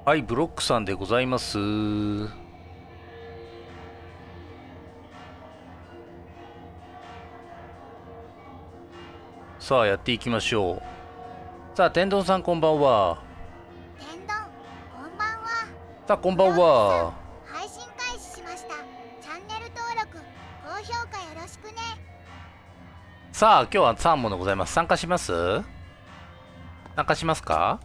はい、ブロックさんでございます。さあ、やっていきましょう。さあ、天丼さんこんばんは。天丼、こんばんは。さあ、こんばんブロックさん、は。配信開始しました。チャンネル登録、高評価よろしくね。さあ、今日は3問でございます。参加します？参加しますか？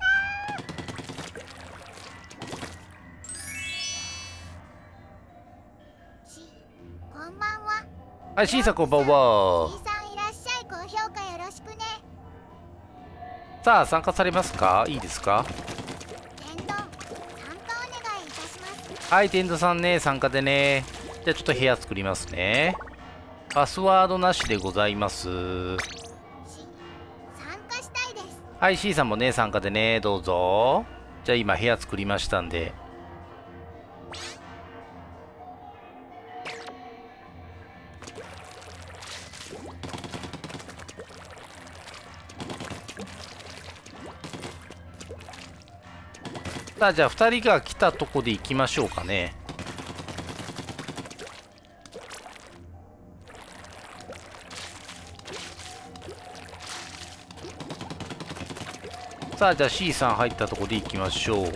こんばんは。はい、ブロックシーさんこんばんさん、は。 C さんいらっしゃい。高評価よろしくね。さあ、参加されますか？いいですか？天丼、参加お願いいたします。はい、天丼さんね、参加でね。じゃあ、ちょっと部屋作りますね。パスワードなしでございます。参加したいです。はい、C さんもね、参加でね、どうぞ。じゃあ、今部屋作りましたんで。さあ、じゃあ2人が来たとこで行きましょうかね。さあ、じゃあ C さん入ったとこで行きましょう。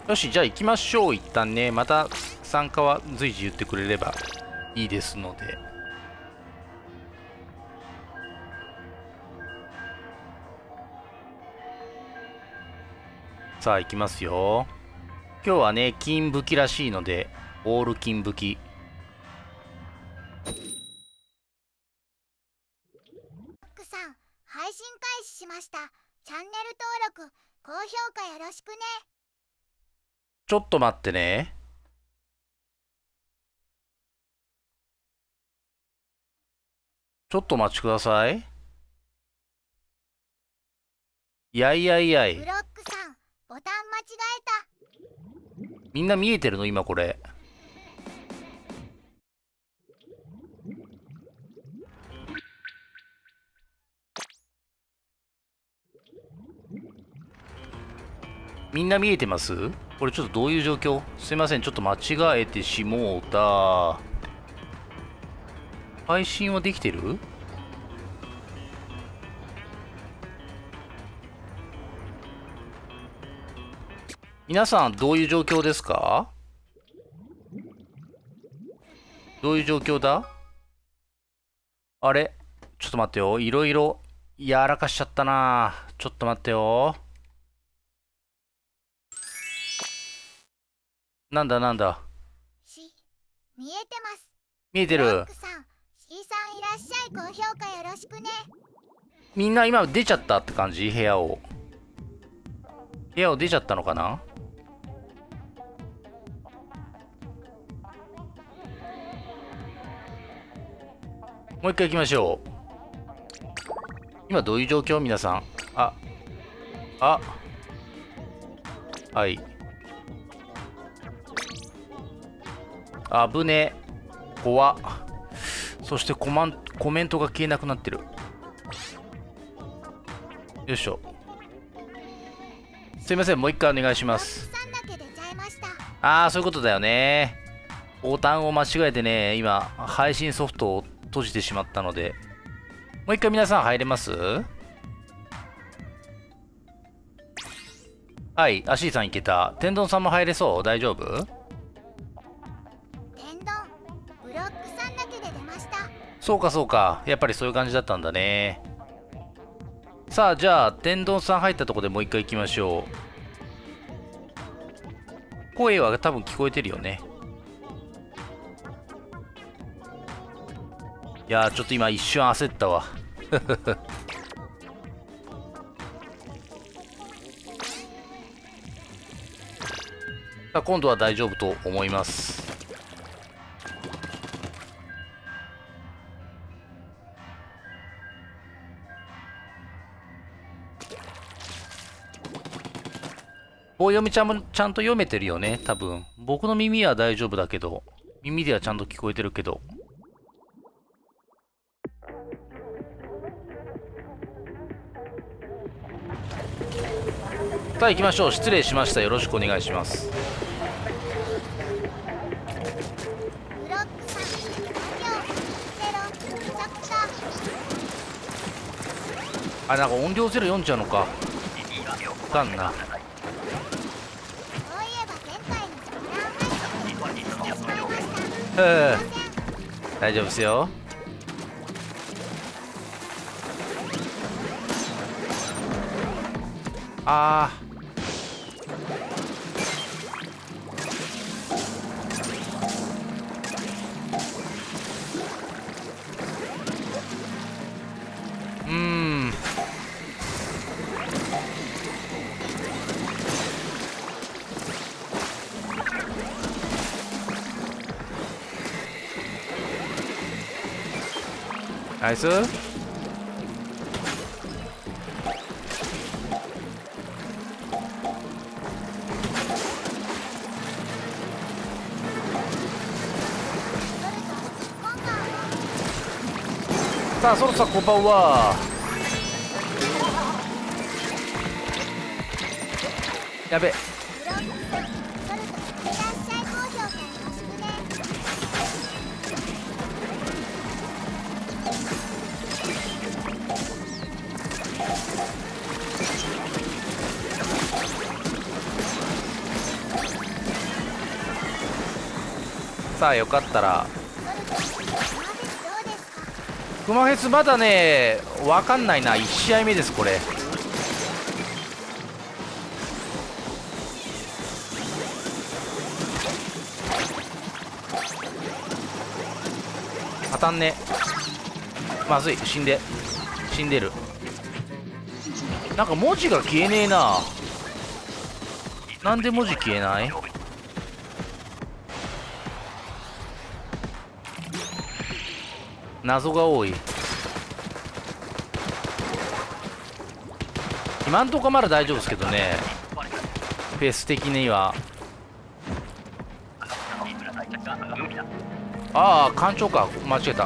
よし、じゃあ行きましょう。一旦ね。また参加は随時言ってくれればいいですので。さあ、行きますよ。今日はね、金武器らしいので、オール金武器。ブロックさん、配信開始しました。チャンネル登録、高評価よろしくね。ちょっと待ってね。ちょっとお待ちください。いやいやいやい。ブロックさん、ボタン間違えた。みんな見えてるの今これ。みんな見えてます？これちょっとどういう状況？すいません、ちょっと間違えてしもうた。配信はできてる？皆さんどういう状況ですか？どういう状況だ？あれ、ちょっと待ってよ。いろいろやらかしちゃったな。ちょっと待ってよ。なんだなんだ。見えてます。見えてブロッる。クさん、C さんいらっしゃい。高評価よろしくね。みんな今出ちゃったって感じ？部屋を。部屋を出ちゃったのかな？もう一回行きましょう。今どういう状況？皆さん。あ、あ、はい。危ね。怖っ。そしてコメントが消えなくなってる。よいしょ。すいません、もう一回お願いしブロックます。さんだけ出ちゃいました。あー、そういうことだよね。ボタンを間違えてね、今、配信ソフトを閉じてしまったので。もう一回皆さん入れます？はい、アシーさんいけた。天丼さんも入れそう？大丈夫？天丼、ブロックさんだけで出ました。そうかそうか。やっぱりそういう感じだったんだね。さあ、じゃあ、天丼さん入ったとこでもう一回行きましょう。声は多分聞こえてるよね。いやー、ちょっと今一瞬焦ったわ。さあ、今度は大丈夫と思います。棒読みちゃんもちゃんと読めてるよね、多分。僕の耳は大丈夫だけど、耳ではちゃんと聞こえてるけど。さあ行きましょう。失礼しました。よろしくお願いします。ブロックさん何をゼロめちゃくちゃ。あ、なんか音量ゼロ読んじゃうのか。かんな。そういえば前回のスプラン配信でしてしまいました。すいません。大丈夫ですよ。あー、ナイス。さあそろそろこんばんは。やべ。ブロックさんソルトいらっしゃい高評価よろしくね。さあよかったら。ソルト今までどうですか。クマフェスまだねわかんないな。1試合目ですこれ。当たんね。まずい。死んでる。なんか文字が消えねえな。なんで文字消えない。謎が多い。今んとこまだ大丈夫ですけどね。フェス的には。ああ艦長か。間違えた。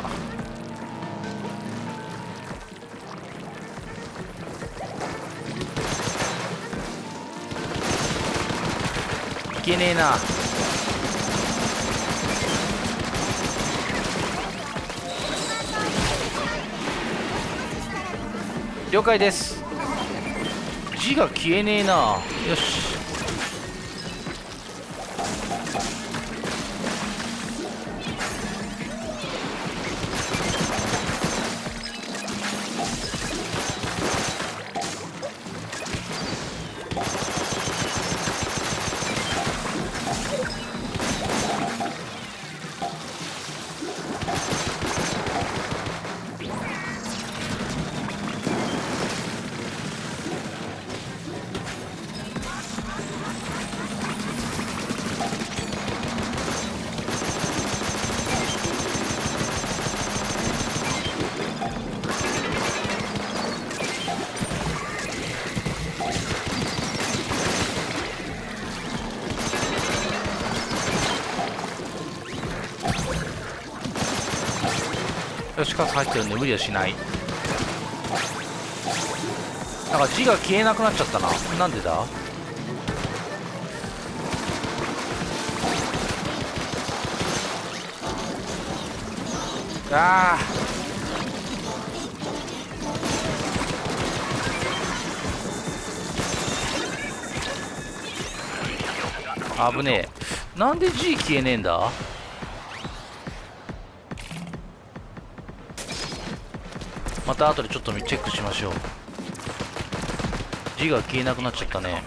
いけねえな。了解です。字が消えねえな。よし。よし、カス入ってるんで無理はしない。なんか字が消えなくなっちゃったな。なんでだ。ああ危ねえ。なんで字消えねえんだ。また後でちょっとチェックしましょう。字が消えなくなっちゃったね。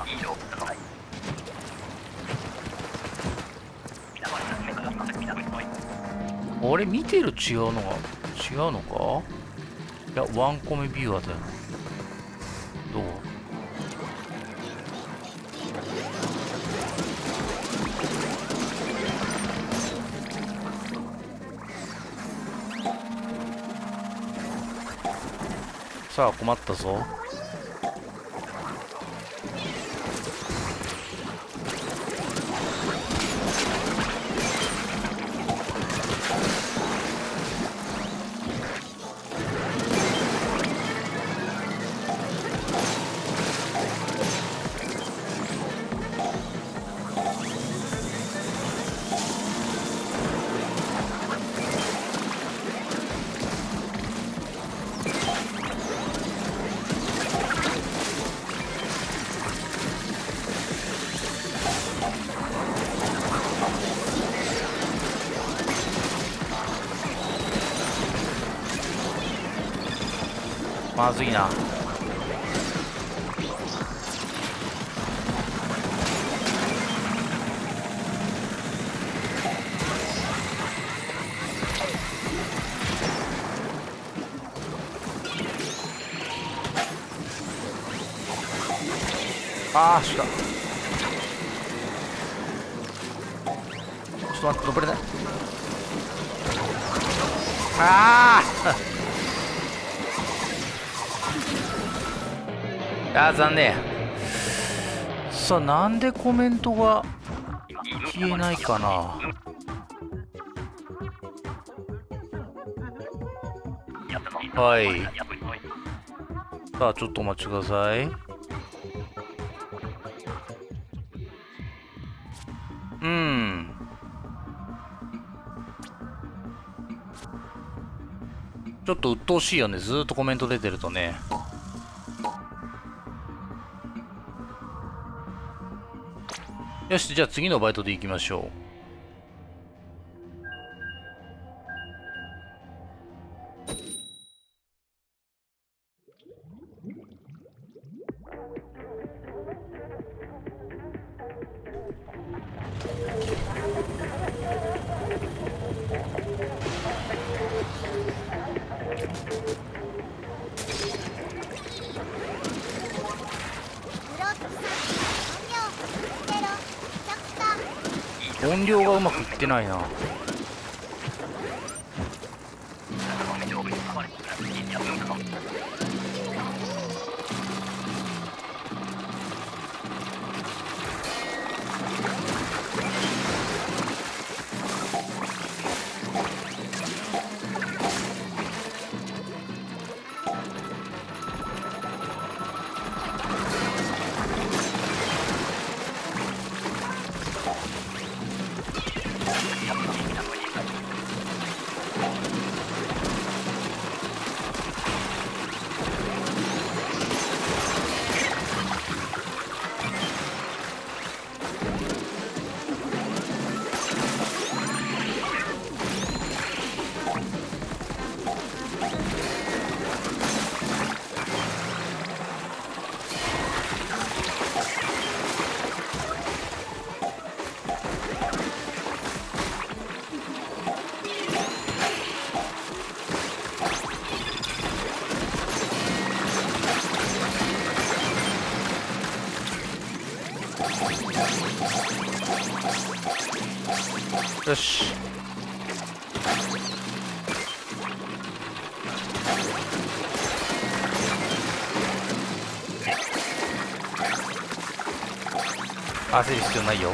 俺見てる違うのか。いやワンコメビューアーだよ。どう。さあ困ったぞ。まずいな。ああ、しか。ちょっと待って、登れない。あああ、残念。さあ、なんでコメントが消えないかな。はい。さあ、ちょっとお待ちください。ちょっと鬱陶しいよね。ずーっとコメント出てるとね。よし、じゃあ次のバイトで行きましょブロックさん、う。音量がうまくいってないな。よし。焦る必要ないよ。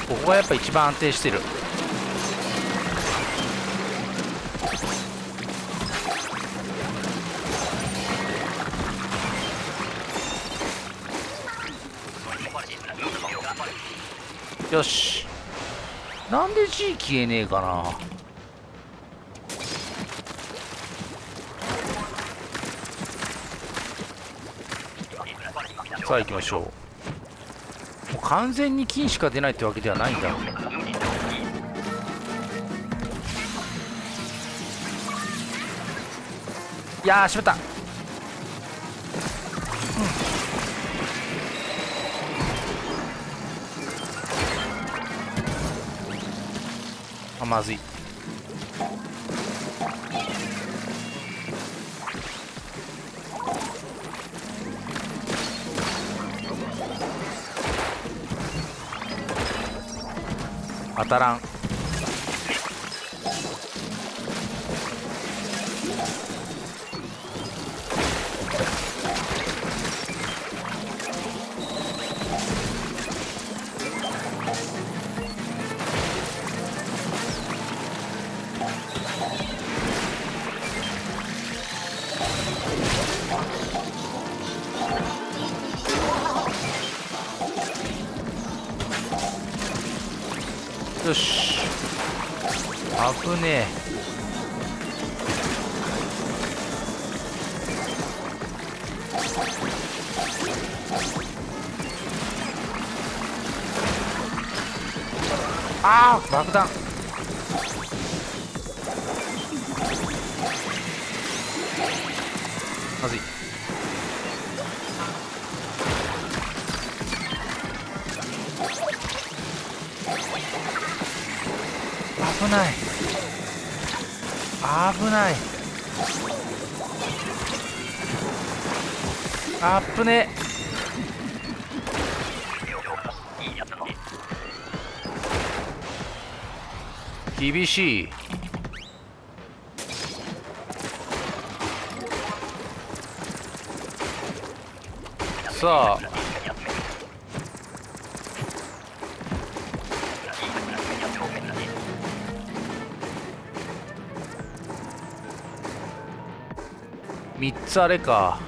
ここがやっぱ一番安定してる。よし。なんで G 消えねえかな。さあ行きましょう。もう完全に金しか出ないってわけではないんだ。いやー、しまった。あ、まずい。当たらん。よし。危ねえ。ああ、爆弾。まずい。危ない、危ない、あっぶね。厳しい。さあ3つあれか。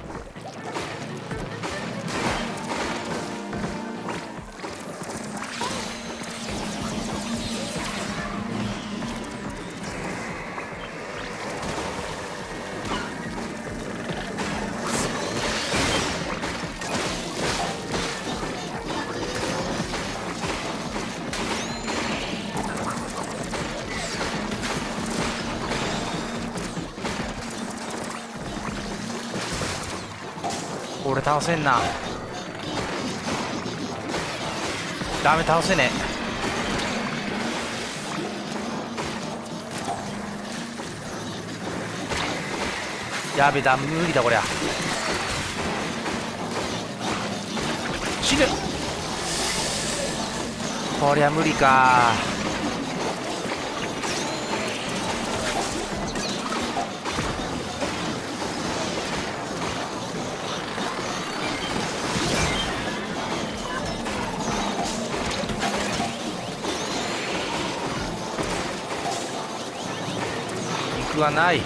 俺倒せんな。ダメ、倒せねえ。やべだ、無理だこりゃ。死ぬ。こりゃ無理か。肉はない。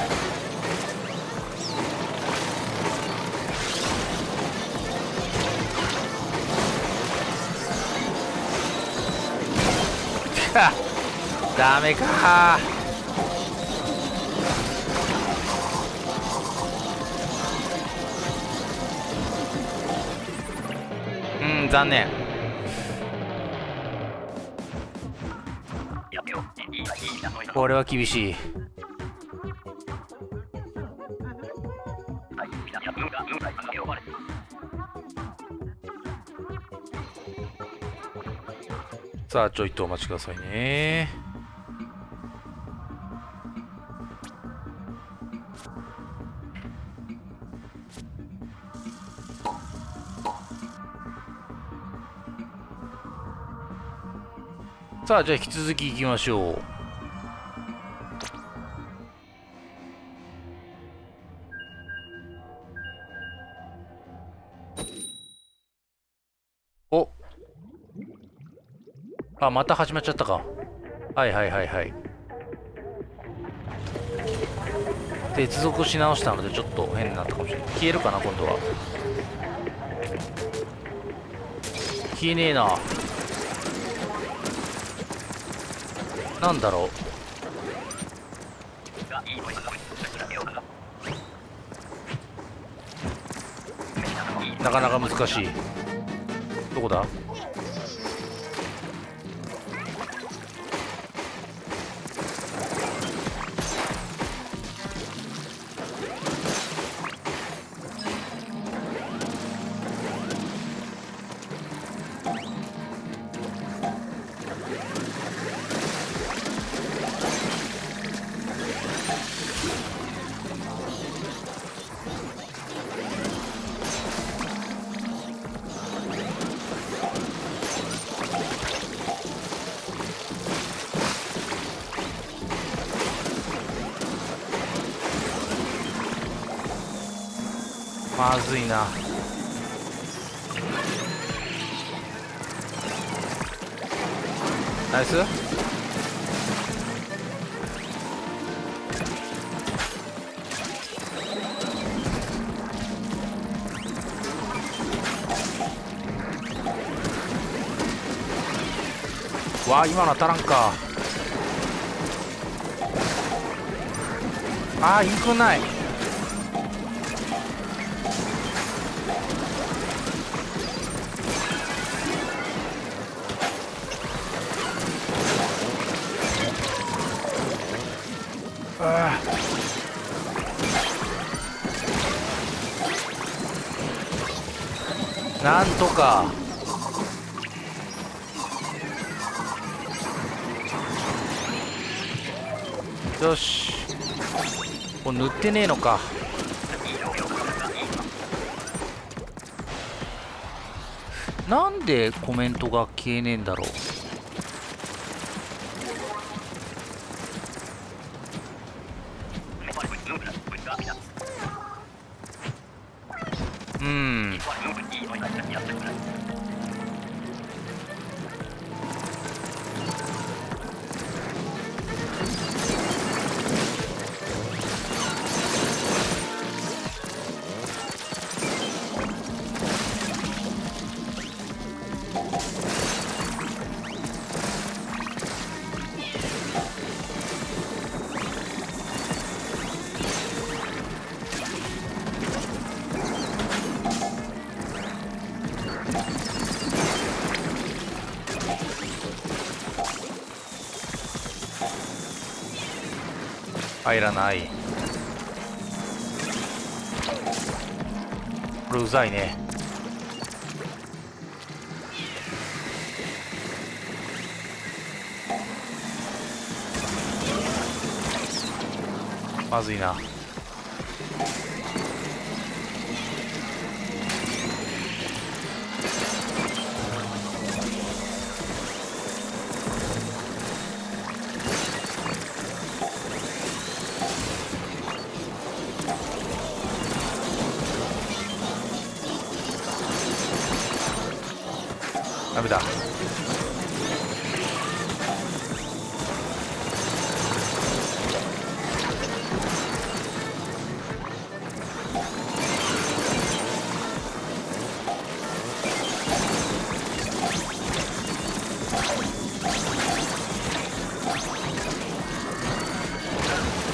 ダメか。残念。これは厳しい。さあちょいとお待ちくださいね。さあじゃあ引き続きいきましょう。お、あ、また始まっちゃったか。はいはいはいはい。接続し直したのでちょっと変になったかもしれない。消えるかな今度は。消えねえな。なんだろう。なかなか難しい。どこだ。まずいな。ナイス。わあ今の当たらんか。あーインクない。なんとか。よし、これ塗ってねえのか。なんでコメントが消えねえんだろう。入らない。これうざいね。まずいな。ダメだ。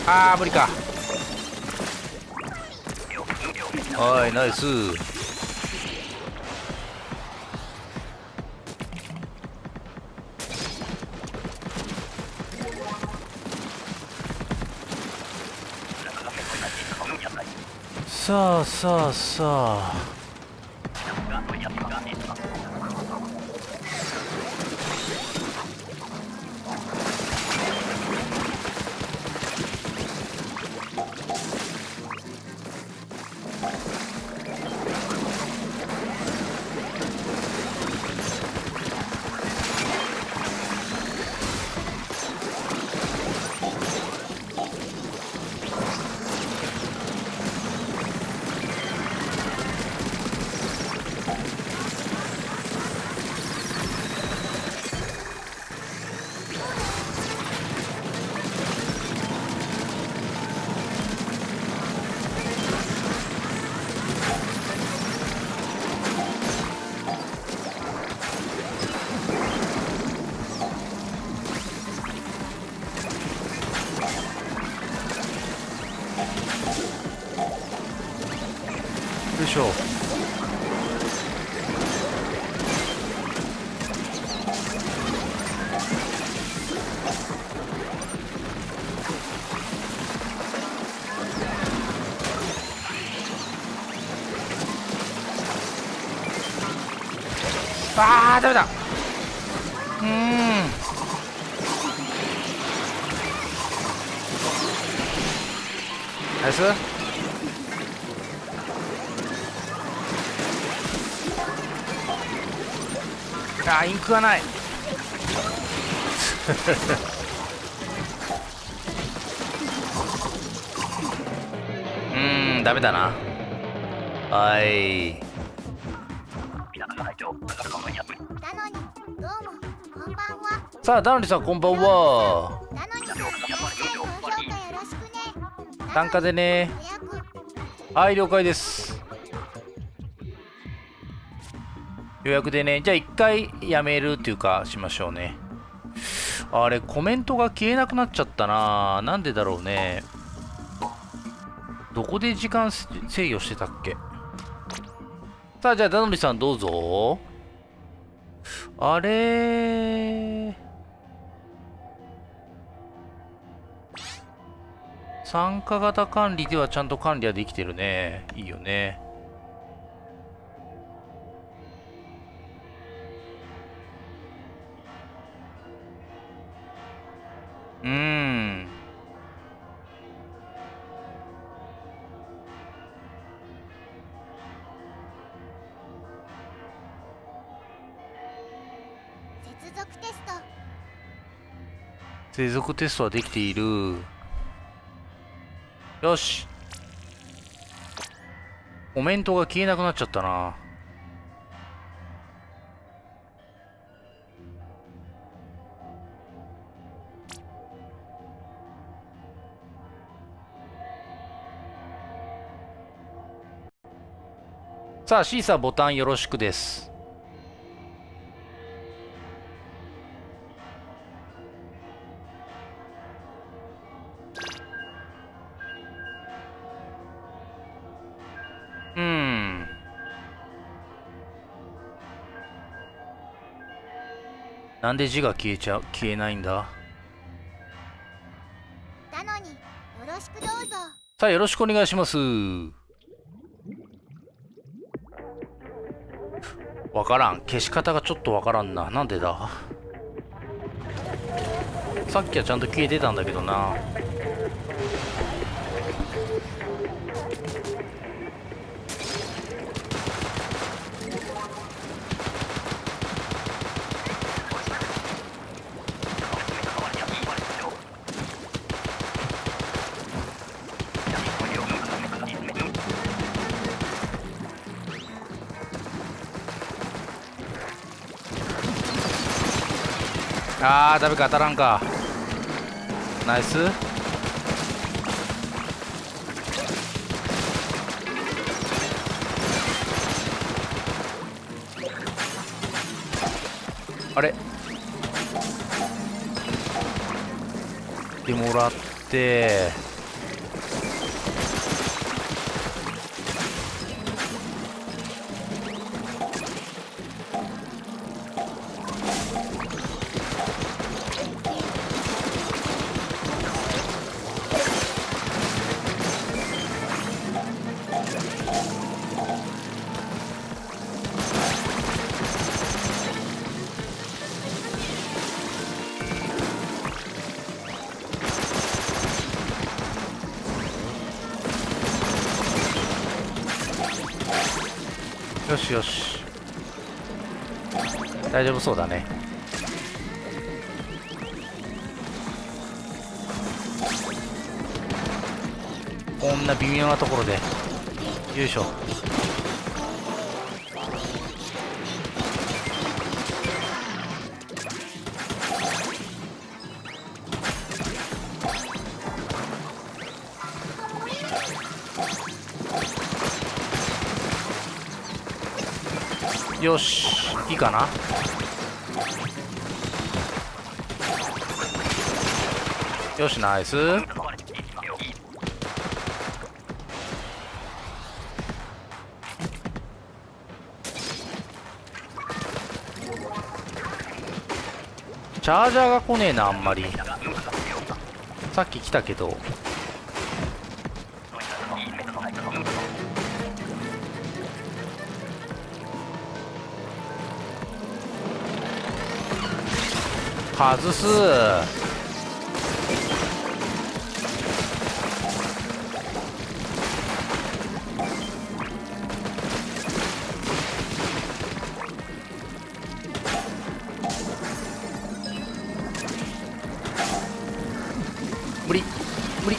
あー無理か。おいナイス。さあさあさあ、よいしょ。あーダメだ。ナイス。あーインクがない。ダメだな。はい。ダノニ、どうも、こんばんは。さあダノリさんこんばんは。ダノニさん、高評価よろしくね。単価でね。予約。はい了解です。予約でね。じゃあ一回やめるっていうかしましょうね。あれコメントが消えなくなっちゃったな。なんでだろうね。どこで時間制御してたっけ。さあじゃあダノリさんどうぞ。あれ参加型管理ではちゃんと管理はできてるね。いいよね。うーん。接続テスト。接続テストはできている。よし。コメントが消えなくなっちゃったな。さあ、シーサーボタンよろしくです。うーん。なんで字が消えないんだ。なのによろしくどうぞ。さあ、よろしくお願いします。わからん。消し方がちょっとわからんな。なんでだ。さっきはちゃんと消えてたんだけどな。あー、ダメか、当たらんか。ナイス。あれでもらって、よしよし。大丈夫そうだね。こんな微妙なところで。よいしょ。よし、いいかな。よし、ナイス。チャージャーが来ねえな、あんまり。さっき来たけど。外す。無理無理。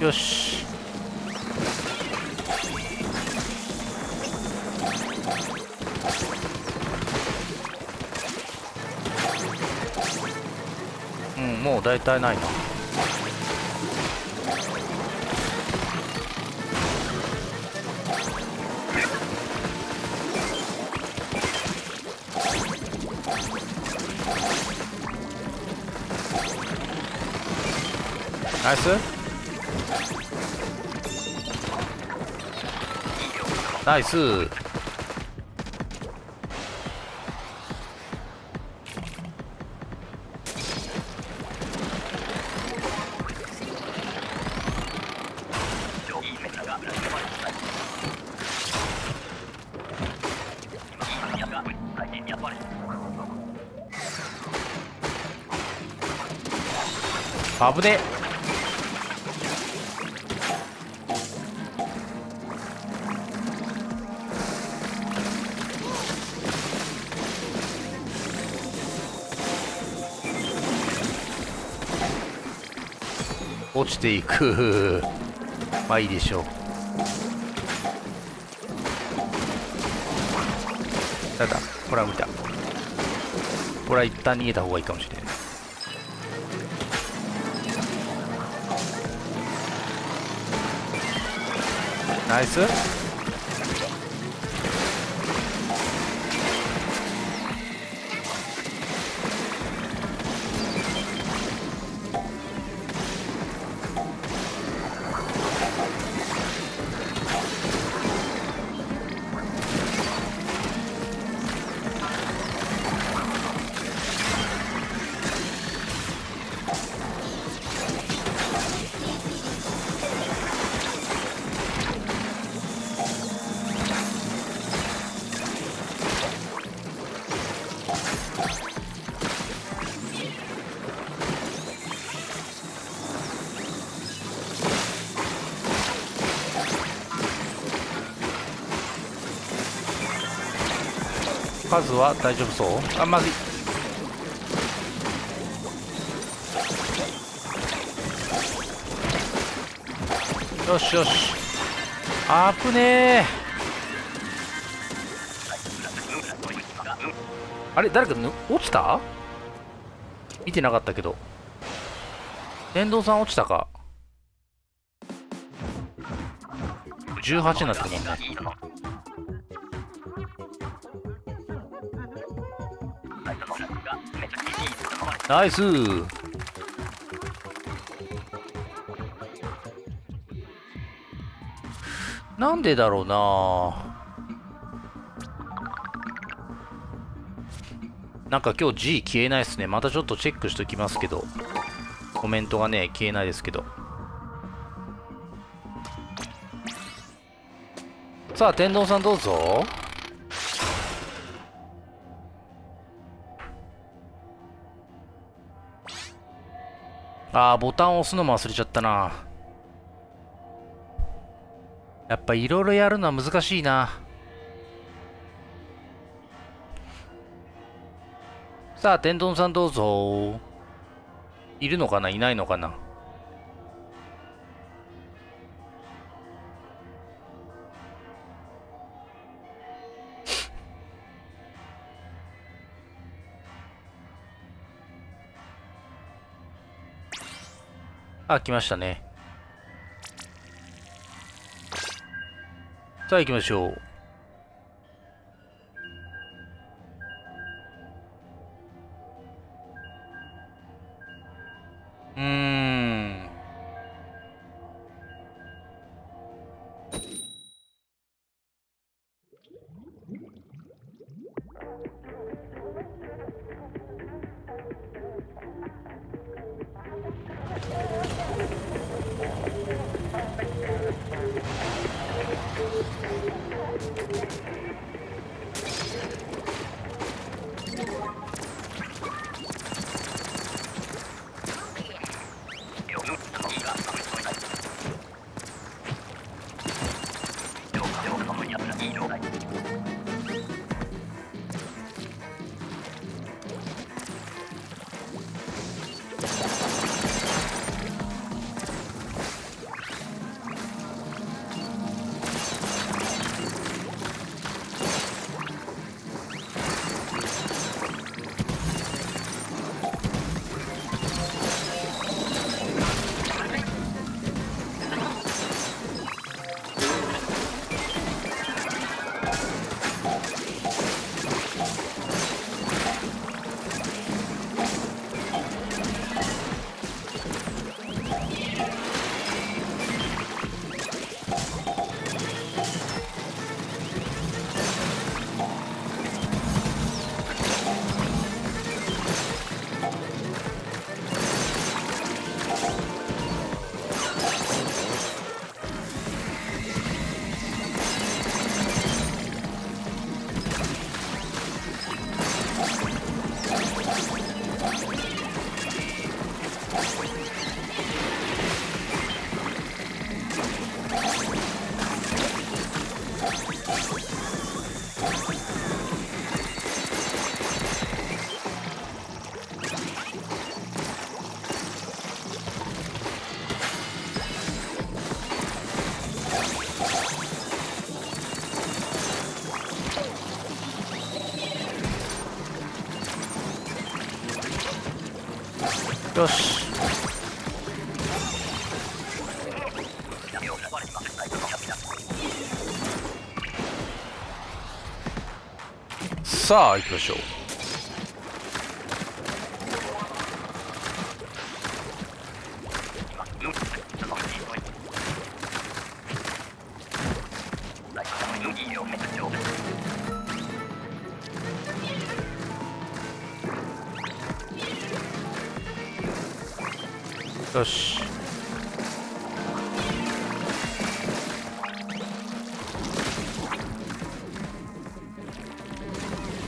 よし。うん、もう大体ないな。ナイスナイス。危ね。落ちていくまあいいでしょう。ただこれは無理だ。これは一旦逃げた方がいいかもしれない。ナイス。数は大丈夫そう。あ、まずい。よしよし。あぶねえ。あれ誰か落ちた？見てなかったけど。天童さん落ちたか。18になってるもんね。ナイス。なんでだろうな。なんか今日 G 消えないですね。またちょっとチェックしときますけど。コメントがね、消えないですけど。さあ、天童さんどうぞ。あー、ボタンを押すのも忘れちゃったな。やっぱいろいろやるのは難しいな。さあ、天丼さんどうぞ。いるのかな、いないのかな。あ、来ましたね。さあ行きましょう。よし。さあ行きましょう。よし。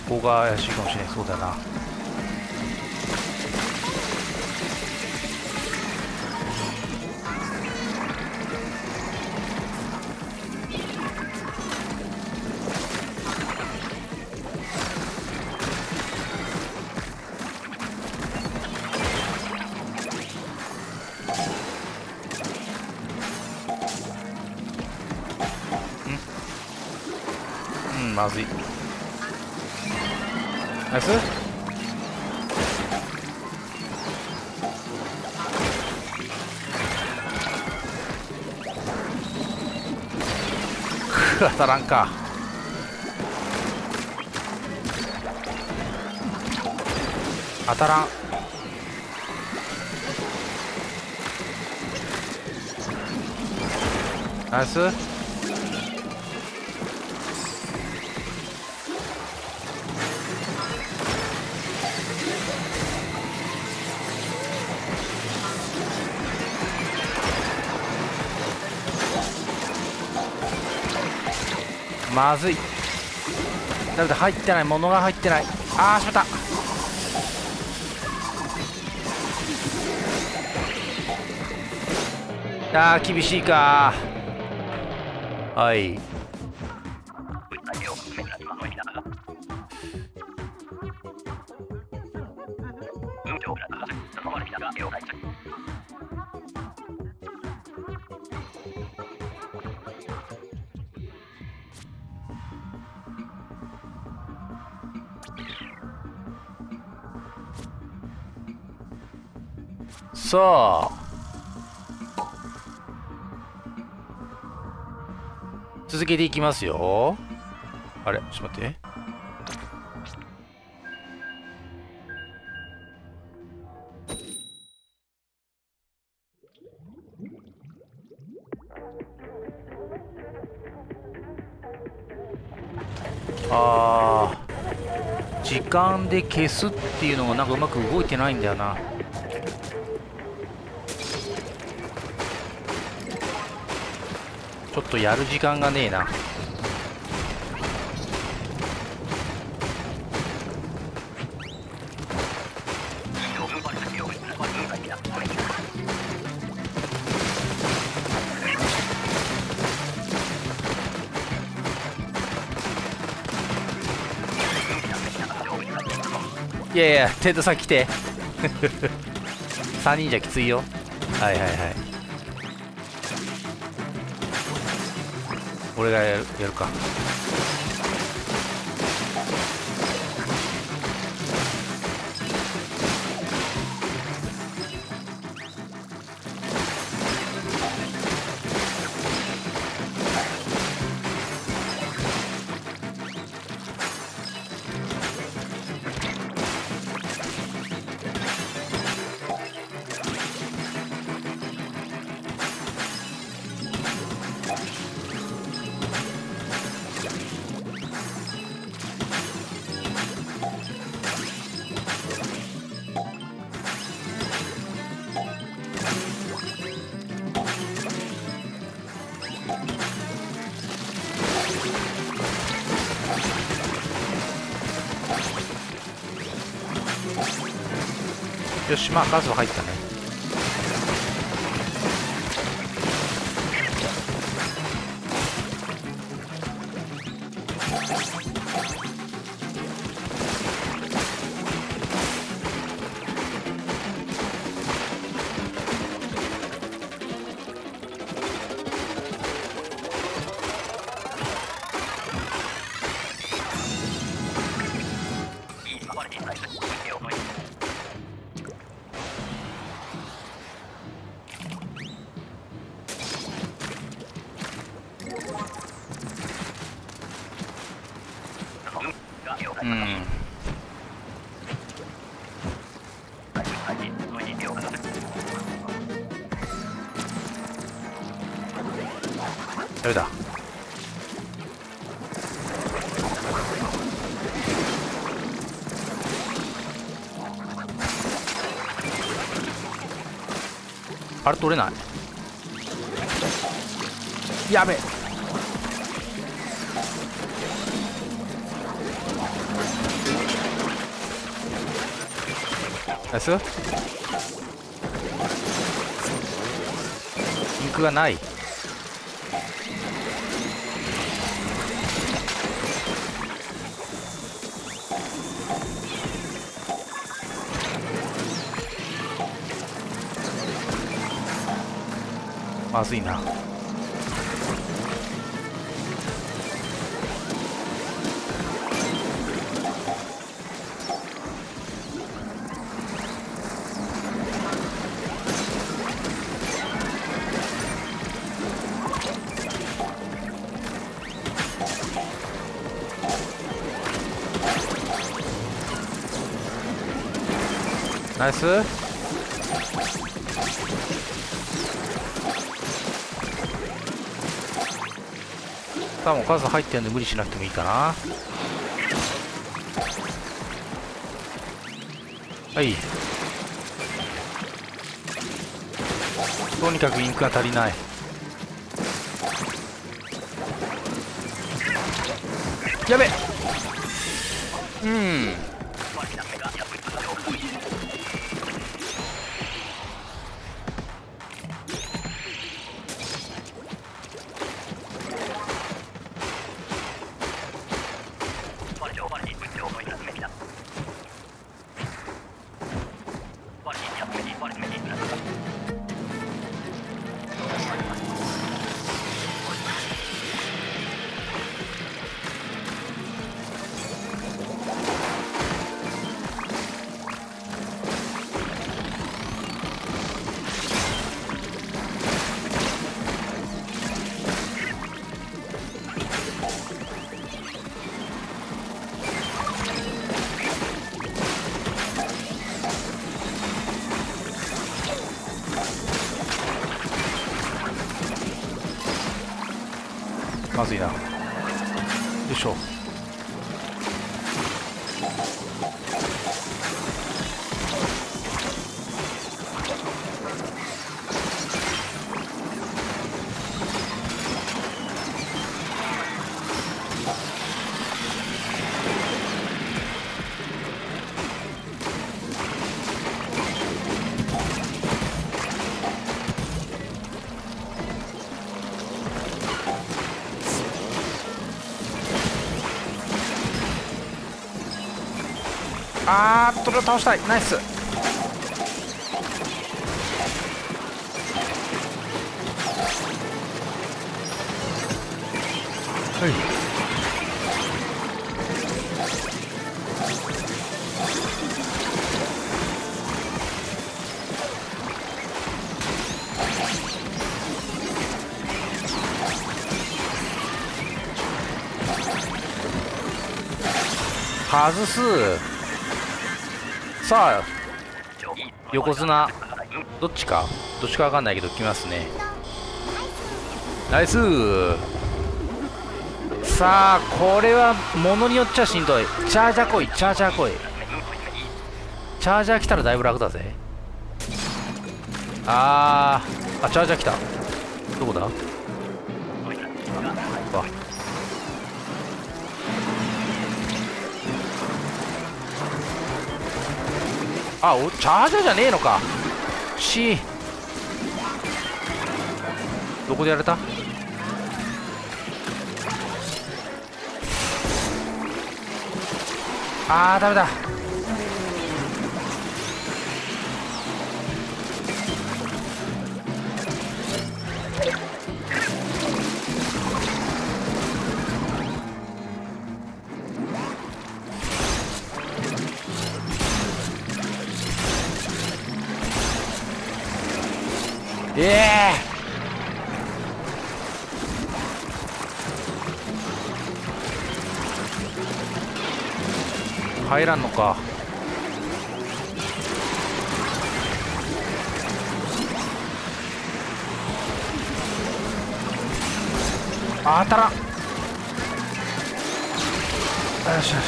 ここが怪しいかもしれない。そうだな。まずい。ナイス。当たらんか。当たらん。ナイス。まずい。だって入ってない。物が入ってない。あー、しまった。あー、厳しいか。はい。さあ続けていきますよ。あれ、ちょっと待って。時間で消すっていうのがなんかうまく動いてないんだよな。ちょっとやる時間がねえな。いやいや、テントさん来て。3人じゃきついよ。はいはいはい。俺がやるか。よし、まあ数は入ったね。うん。ダメだ。あれ取れない。やべえ。ナイス。インクがない。まずいな。ナイス。多分数入ってるんで無理しなくてもいいかな。はい。とにかくインクが足りない。やべえ。うん。まずいな。よいしょ。それを倒したい。ナイス。はい。外す。さあ横綱どっちか分かんないけど来ますね。ナイス。さあこれはものによっちゃしんどい。チャージャー来い。チャージャー来い。チャージャー来たらだいぶ楽だぜ。チャージャー来た。どこだ。チャージャーじゃねえのか。どこでやれた。ダメだ。入らんのか。あ、当たらん。よしよし。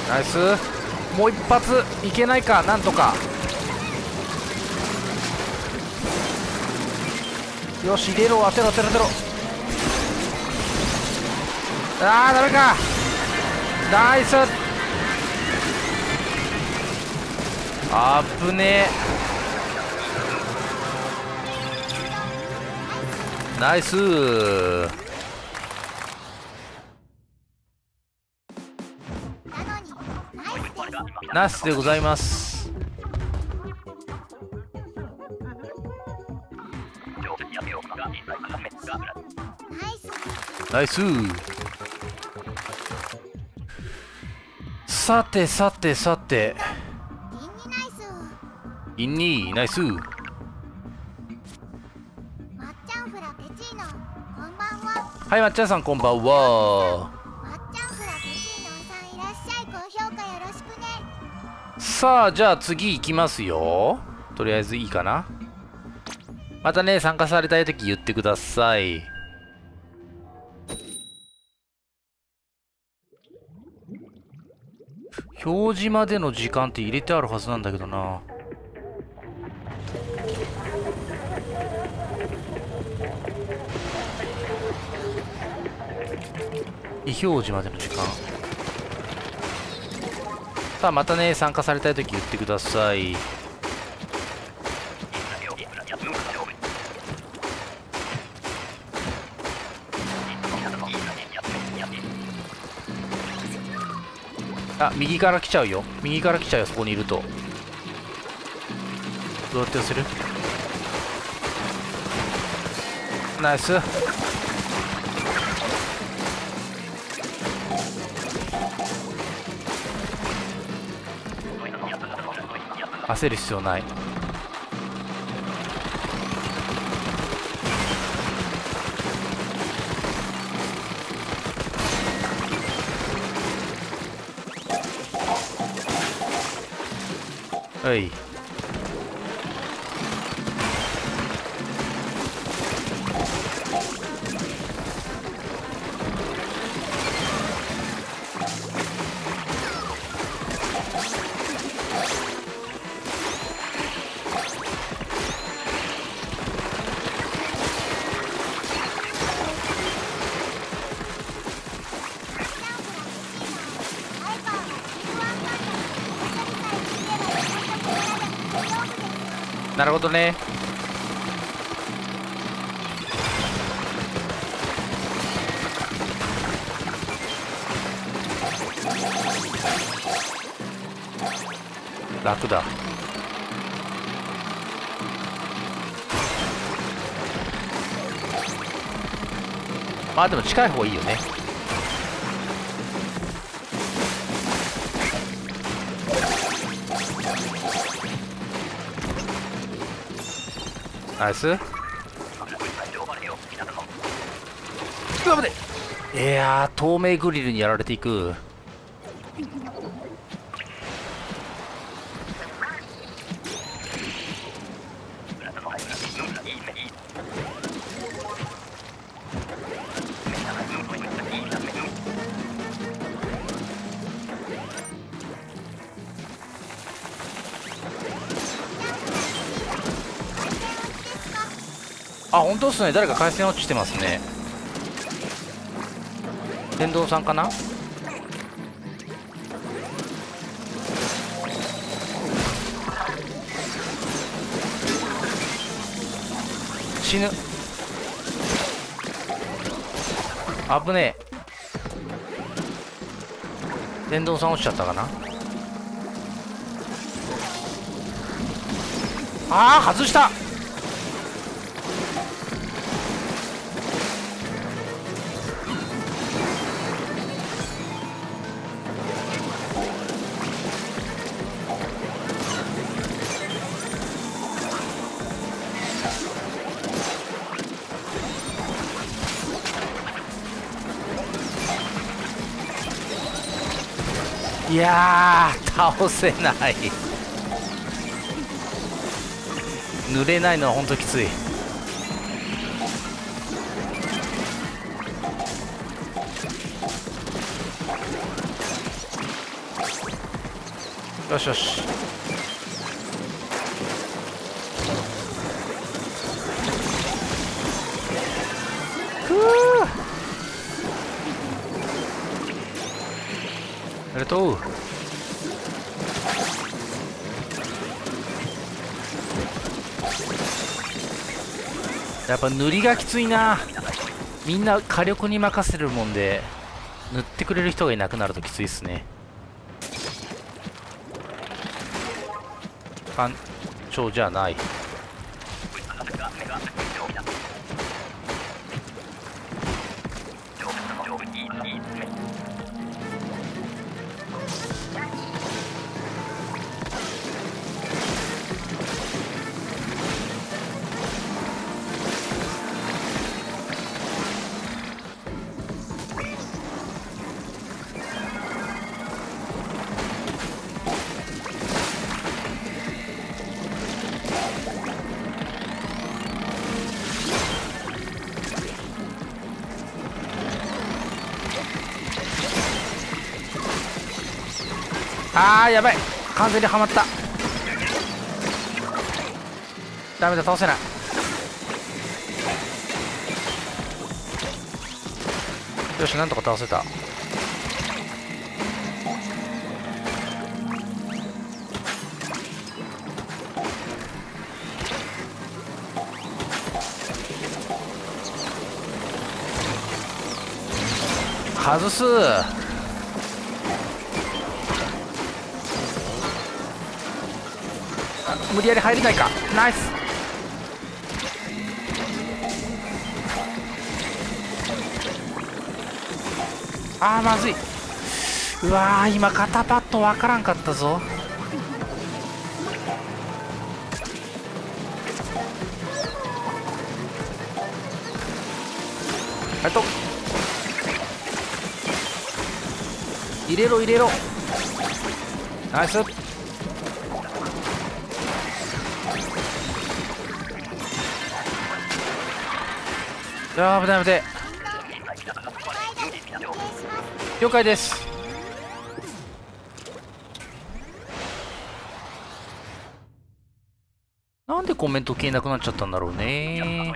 ナイス。もう一発いけないか。なんとか。よし、入れろ。当てろ当てろ当てろ。あー、ダメか。ナイス。あぶねえ。ナイス。なのにナイスです。ナイスでございます。ナイス。ナイス。さてさてさて、インニナイス。インニーナイス。まっちゃんフラペチーノこんばんは。はい、まっちゃんさんこんばんは。まっちゃんフラペチーノさんいらっしゃい。高評価よろしくね。さあ、じゃあ次行きますよ。とりあえずいいかな。またね、参加されたいとき言ってください。表示までの時間って入れてあるはずなんだけどな。非表示までの時間。さあ、またね、参加されたいとき言ってください。あ、右から来ちゃうよ。右から来ちゃうよ、そこにいると。どうやって寄せる？ナイス。焦る必要ない。はい。なるほどね。楽だ。まあでも近い方がいいよね。ナイス。うわ、待て。いやー、透明グリルにやられていく。あ、本当っすね。誰か回線落ちてますね。天童さんかな。死ぬ。危ねえ。天童さん落ちちゃったかな。ああ、外した。いやー倒せない。濡れないのはほんときつい。よしよし。ふう、ありがとう。やっぱ塗りがきついな。みんな火力に任せるもんで、塗ってくれる人がいなくなるときついっすね。干潮じゃない。あーやばい、完全にはまった。ダメだ、倒せない。よし、なんとか倒せた。外す。無理やり入れないか。ナイス。あーまずい。うわー、今肩パッドわからんかったぞ。入れろ入れろ。ナイス。あー危ない危ない。了解です。なんでコメント消えなくなっちゃったんだろうね。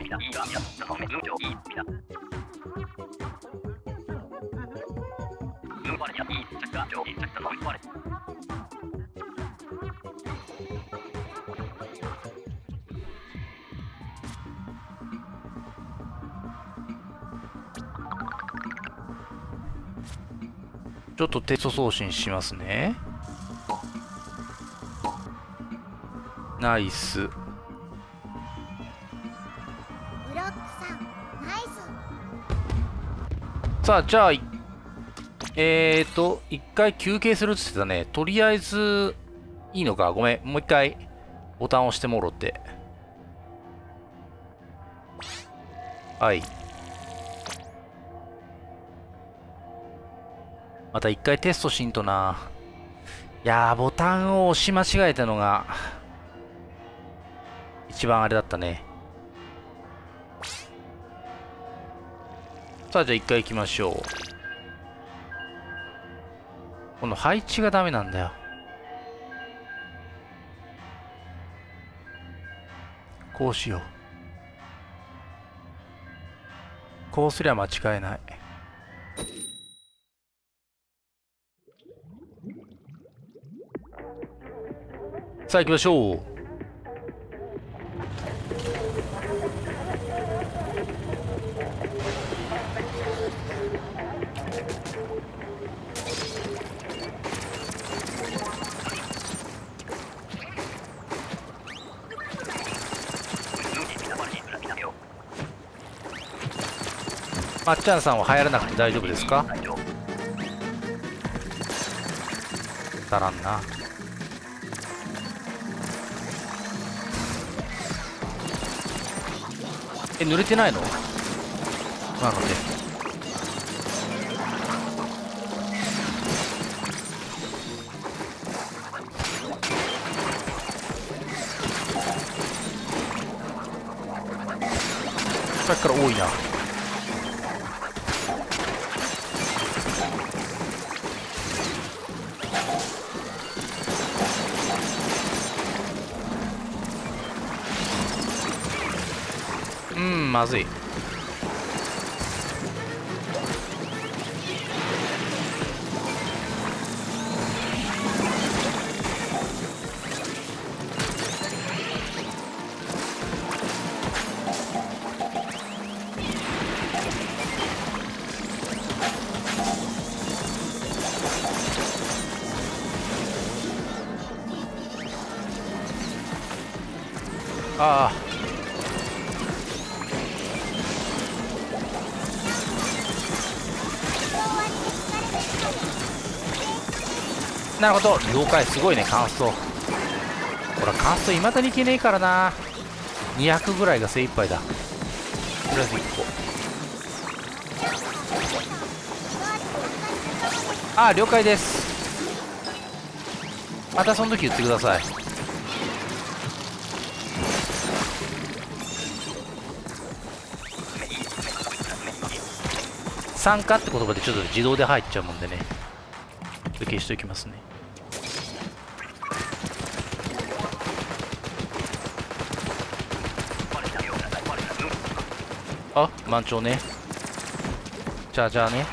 ちょっとテスト送信しますね。ナイス。ブロックさんナイス。さあ、じゃあ一回休憩するって言ってたね。とりあえずいいのか。ごめん、もう一回ボタン押してもろって。はい、また一回テストしんとな。いやー、ボタンを押し間違えたのが一番あれだったね。さあ、じゃあ一回行きましょう。この配置がダメなんだよ。こうしよう。こうすりゃ間違いない。さあ行きましょう。まっちゃんさんは流行らなくて大丈夫ですか？足らんな。濡れてないの？なのでさっきから多いな。まずい。ああ、なるほど、了解。すごいね、乾燥。ほら、乾燥いまだにいけねえからな。200ぐらいが精一杯だ。とりあえず1個。ああ、了解です。またその時言ってください。参加って言葉でちょっと自動で入っちゃうもんでね、消しておきますね。あ、満潮ね。じゃあね。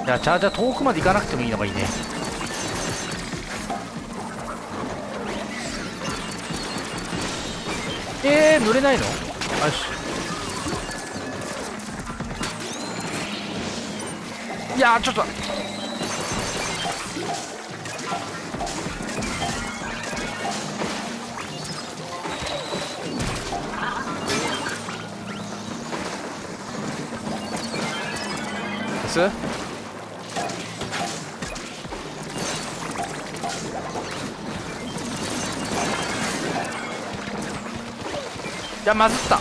じゃあチャージャー遠くまで行かなくてもいいのがいいね。乗れないの？よし。いやー、ちょっと。ですいや、まずった。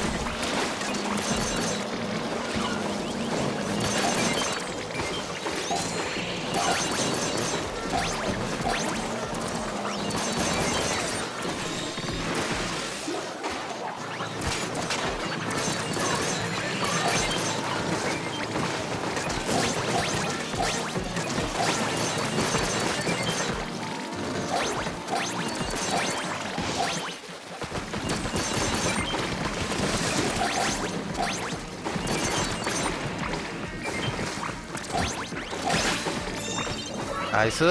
ナイス。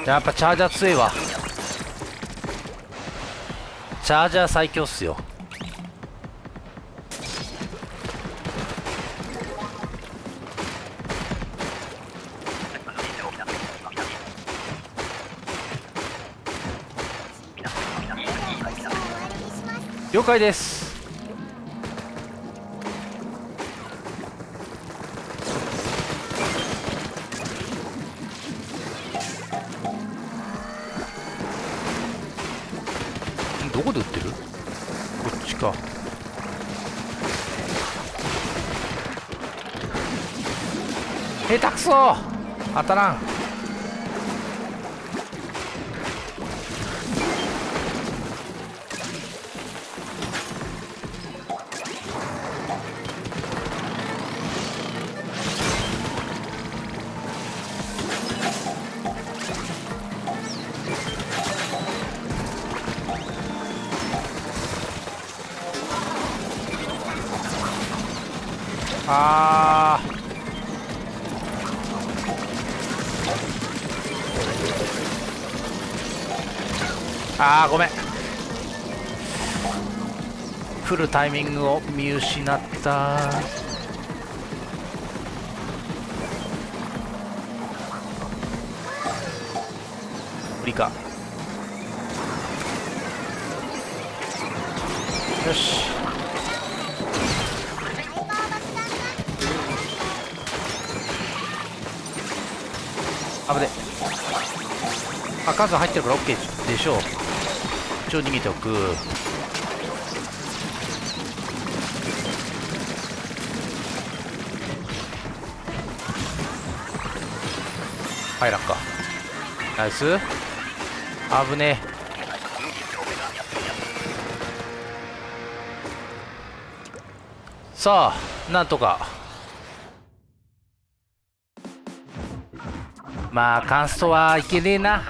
やっぱチャージャー強いわ。チャージャー最強っすよ。了解です。どこで売ってる？こっちか。下手くそ、当たらん。ああー、ごめん。来るタイミングを見失った。無理か。よし。危ね。あ、数入ってるから OK でしょう。一応逃げておく。入らんか。ナイス。危ねえ。さあなんとか。まあカンストはいけねえな。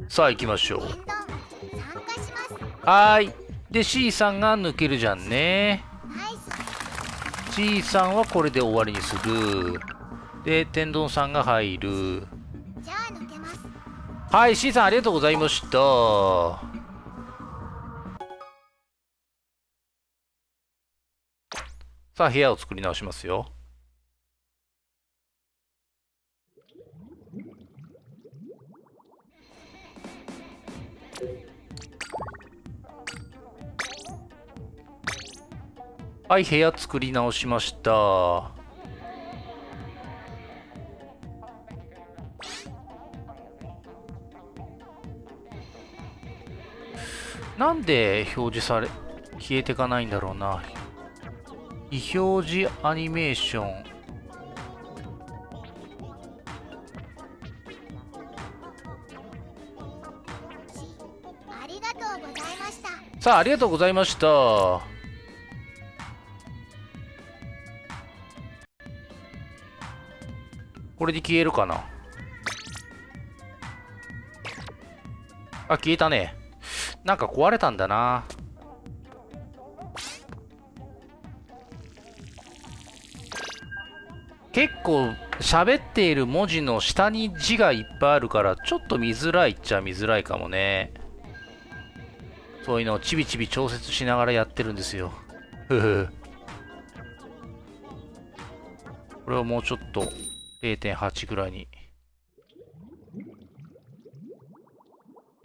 さあ行きましょう。天丼参加します。はーい。で C さんが抜けるじゃんね。ナイス。 C さんはこれで終わりにする。で天丼さんが入る。じゃあ抜けます。はい C さんありがとうございました。さあ部屋を作り直しますよ。はい部屋作り直しました。なんで表示され消えてかないんだろうな。非表示アニメーション。ありがとうございました。さあありがとうございました。これで消えるかな。あ、消えたね。なんか壊れたんだな。結構喋っている文字の下に字がいっぱいあるからちょっと見づらいっちゃ見づらいかもね。そういうのをちびちび調節しながらやってるんですよ。ふふ。これをもうちょっと 0.8 ぐらいに。よ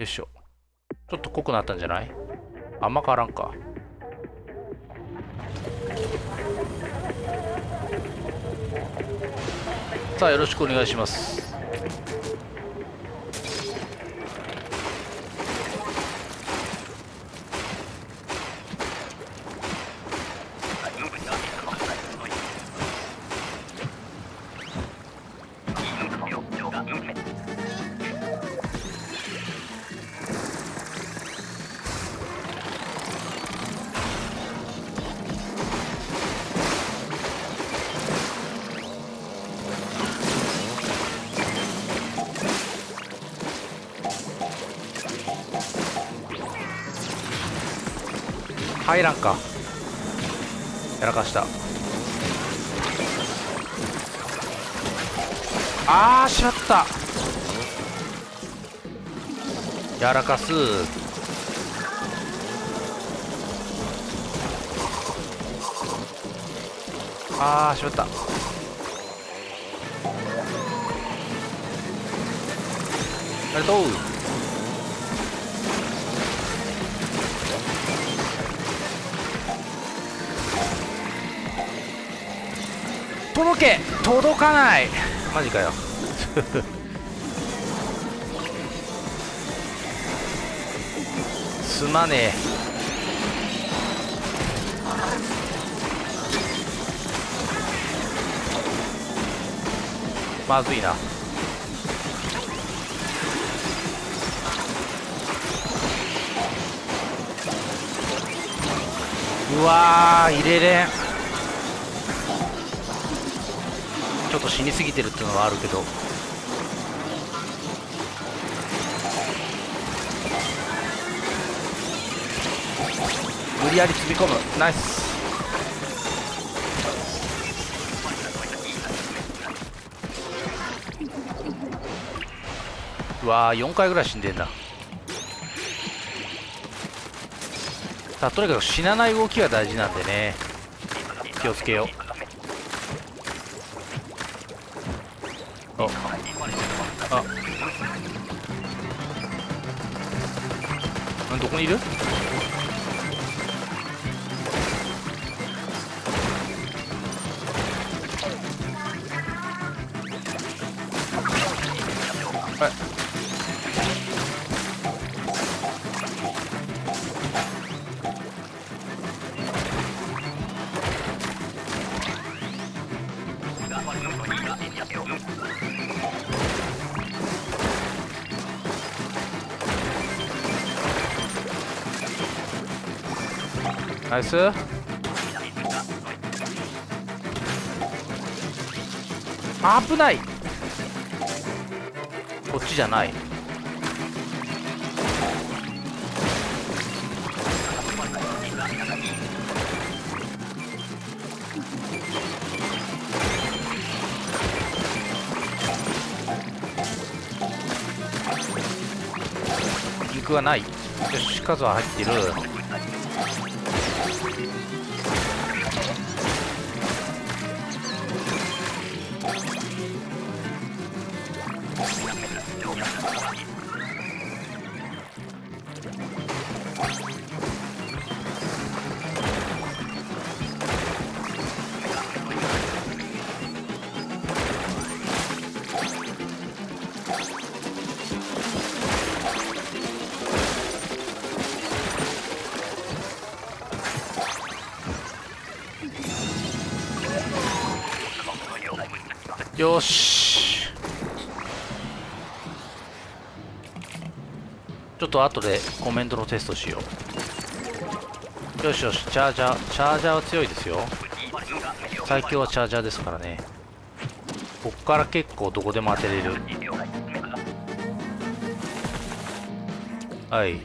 いしょ。ちょっと濃くなったんじゃない？あんま変わらんか。さあよろしくお願いします。入らんか。やらかした。あーしまった。やらかす。あーしまった。ありがとう。届け。届かない。マジかよ。すまねえ。まずいな。うわー入れれん。ちょっと死にすぎてるっていうのはあるけど。無理やり積み込む。ナイス。うわー4回ぐらい死んでんな。さあとにかく死なない動きが大事なんでね、気をつけよう。あどこにいる？ナイス。危ない。こっちじゃない。リンクがない。よし、数は入ってる。よし、ちょっと後でコメントのテストしよう。よしよし、チャージャーは強いですよ。最強はチャージャーですからね。こっから結構どこでも当てれる。はい、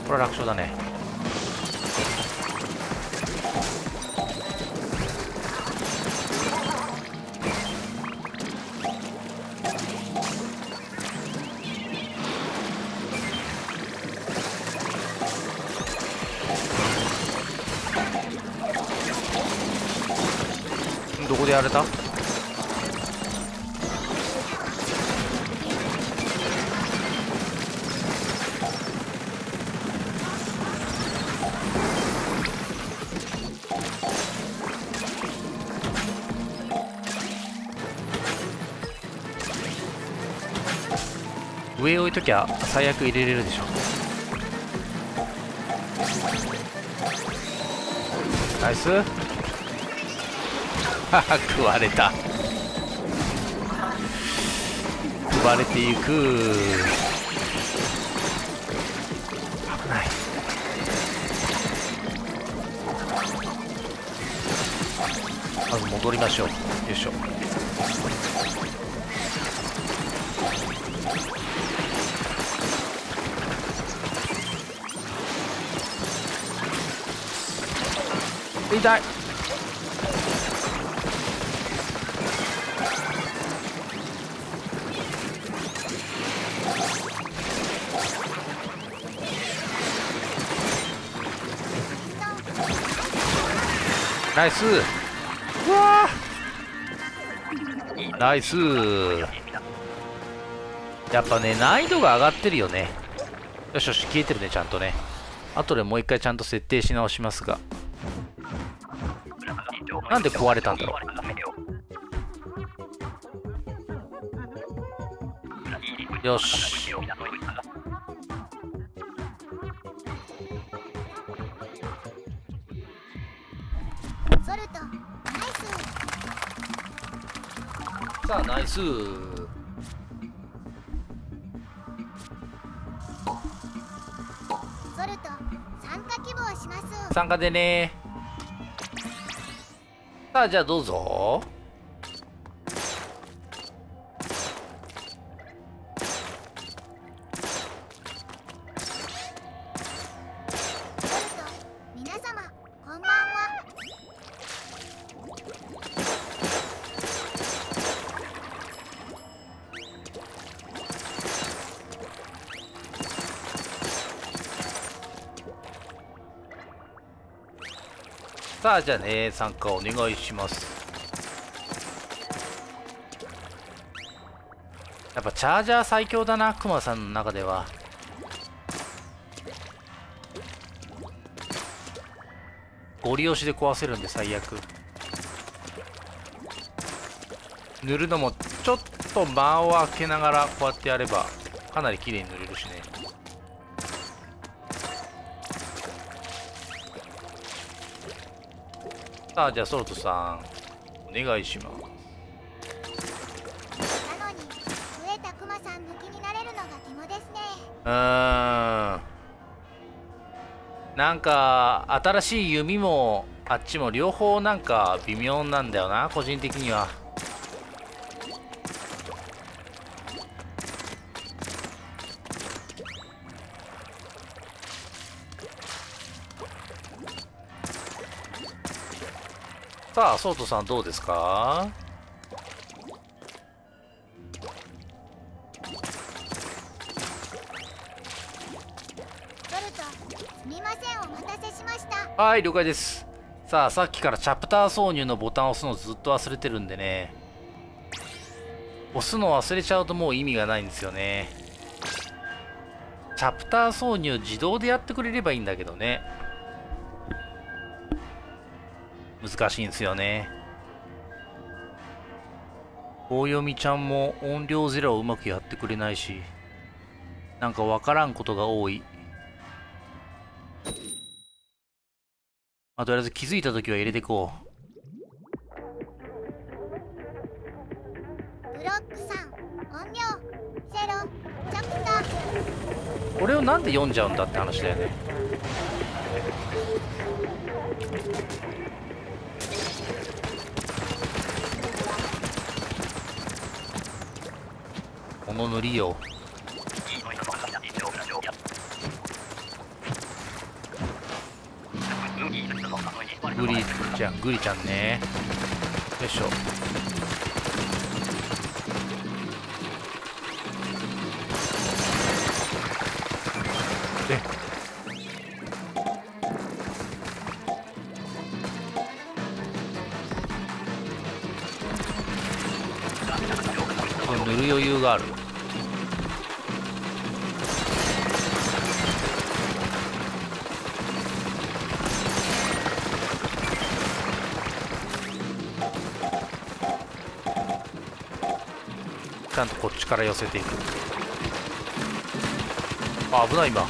これは楽勝だね。どこでやれた？上置いときゃ最悪入れれるでしょ。ナイス。食われた。食われていく。危ない。まず戻りましょう。よいしょ。痛い。ナイス。うわー、ナイス。やっぱね、難易度が上がってるよね。よしよし、消えてるね、ちゃんとね。後でもう一回ちゃんと設定し直しますが。なんで壊れたんだろう。よし。ソルト、ナイス。さあ、ナイス。ソルト、参加希望します。参加でね。さあ、じゃあどうぞ。ソルト、皆様、こんばんは。さあ、じゃあね、参加お願いします。やっぱチャージャー最強だな、クマさんの中では。ゴリ押しで壊せるんで最悪。塗るのもちょっと間を空けながらこうやってやればかなり綺麗に塗れるしね。さあ、じゃあソルトさんお願いします。なのに、増えたクマさん抜きになれるのが肝ですね。なんか新しい弓もあっちも両方なんか微妙なんだよな、個人的には。さあソートさんどうですか？ソルト、すみません、お待たせしました。はい、了解です。さあ、さっきからチャプター挿入のボタンを押すのずっと忘れてるんでね。押すの忘れちゃうともう意味がないんですよね。チャプター挿入自動でやってくれればいいんだけどね。難しいんですよね。大読みちゃんも音量ゼロをうまくやってくれないし、なんかわからんことが多い。まあ、とりあえず気づいた時は入れていこう。ブロックさん、音量ゼロ、チャプター。これをなんで読んじゃうんだって話だよね。この塗りよ。グリちゃんね。よいしょ。で塗る余裕がある。ちゃんとこっちから寄せていく。あ、危ない今。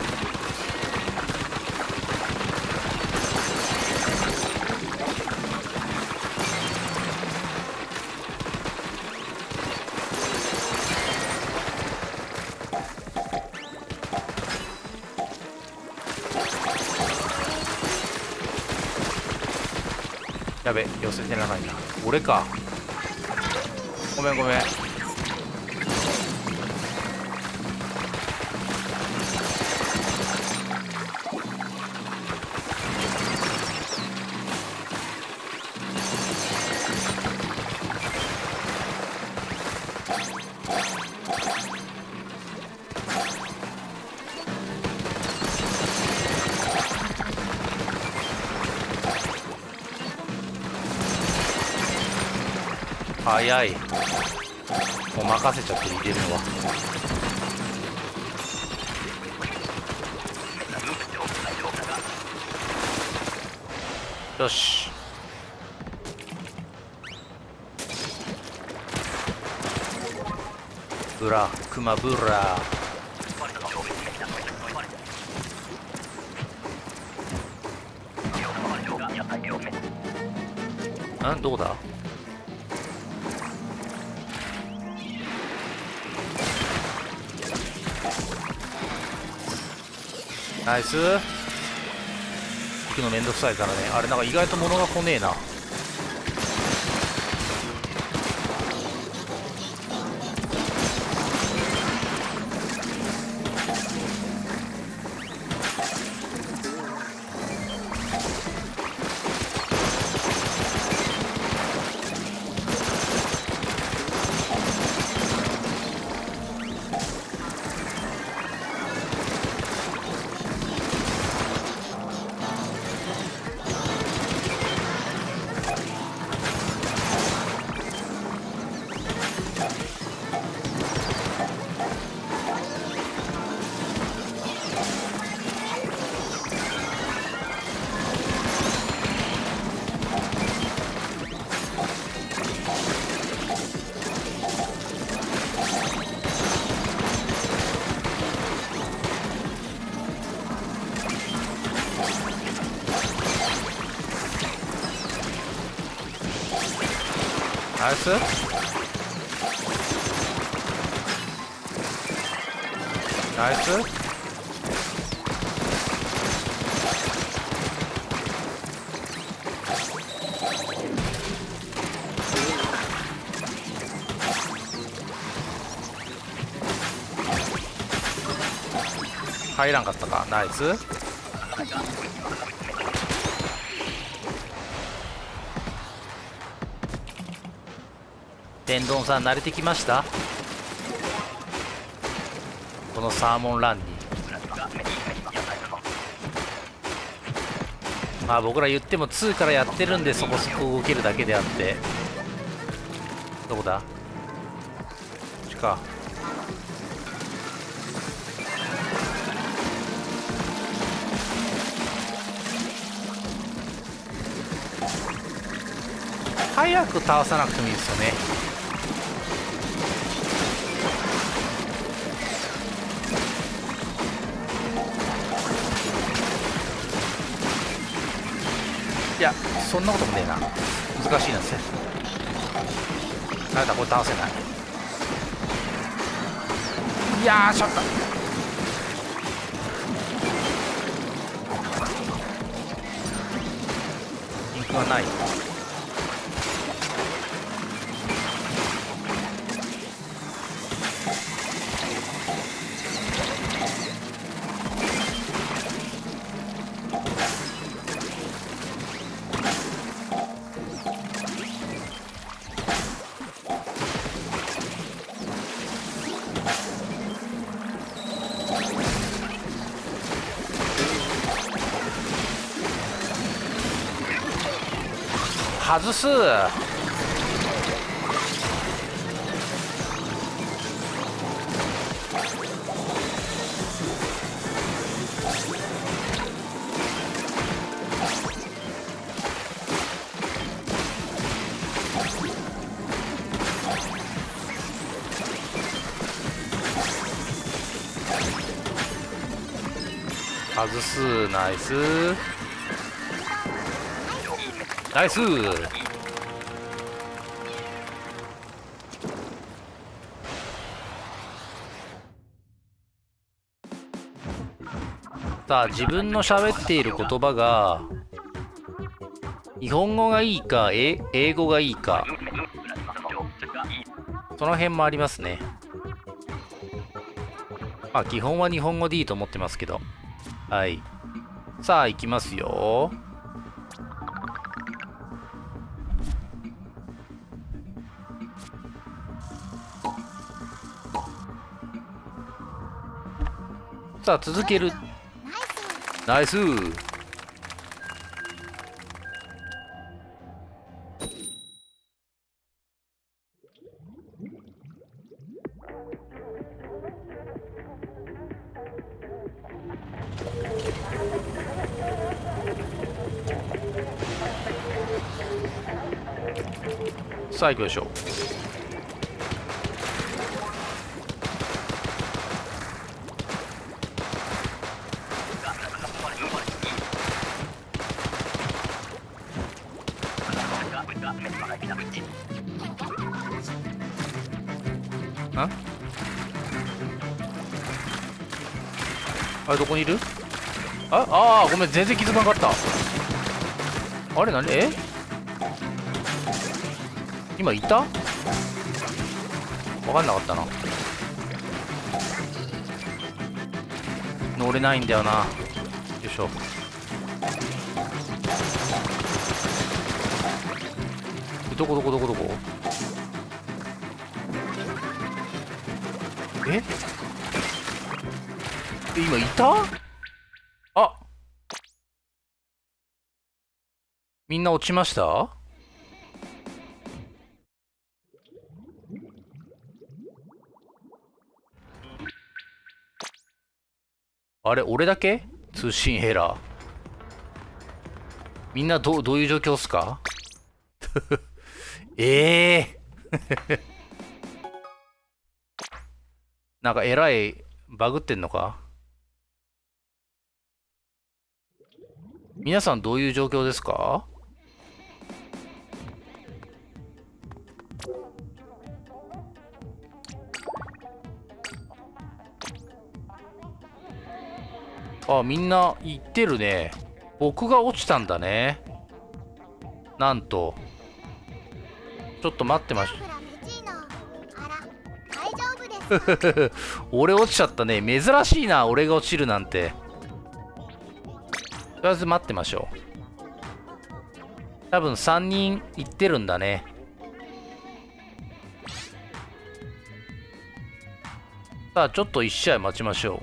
やべ、寄せてないな。俺か。ごめんごめん。早い。もう任せちゃって入れるのは。よし。ブラクマブラ。どうだ。ナイス。行くのめんどくさいからね。あれなんか意外と物が来ねえな。ナイス。ナイス。入らんかったか。ナイス。天丼さん慣れてきました？このサーモンランに。まあ僕ら言っても2からやってるんでそこそこ動けるだけであって。どこだ？こっちか。早く倒さなくてもいいですよね。いや、そんなこともねえな。難しいなですね。なんだこれ倒せない。いやーしょった。インクはない。外す。外す。ナイスナイス。さあ自分の喋っている言葉が日本語がいいか英語がいいか、その辺もありますね。まあ基本は日本語でいいと思ってますけど。はい、さあ行きますよ。さあ続ける。ナイス。さあ行きましょう。あれどこにいる？ああごめん、全然気づかなかった。あれ何？今いた？分かんなかったな。乗れないんだよな。よいしょ。どこ？今いた？あ、みんな落ちました？あれ俺だけ？通信エラー。みんなどういう状況っすか？なんかえらいバグってんのか？皆さんどういう状況ですか？あ、みんな言ってるね。僕が落ちたんだね。なんと。ちょっと待ってまし。あら、大丈夫です俺落ちちゃったね。珍しいな、俺が落ちるなんて。とりあえず待ってましょう。多分3人行ってるんだね。さあ、ちょっと1試合待ちましょ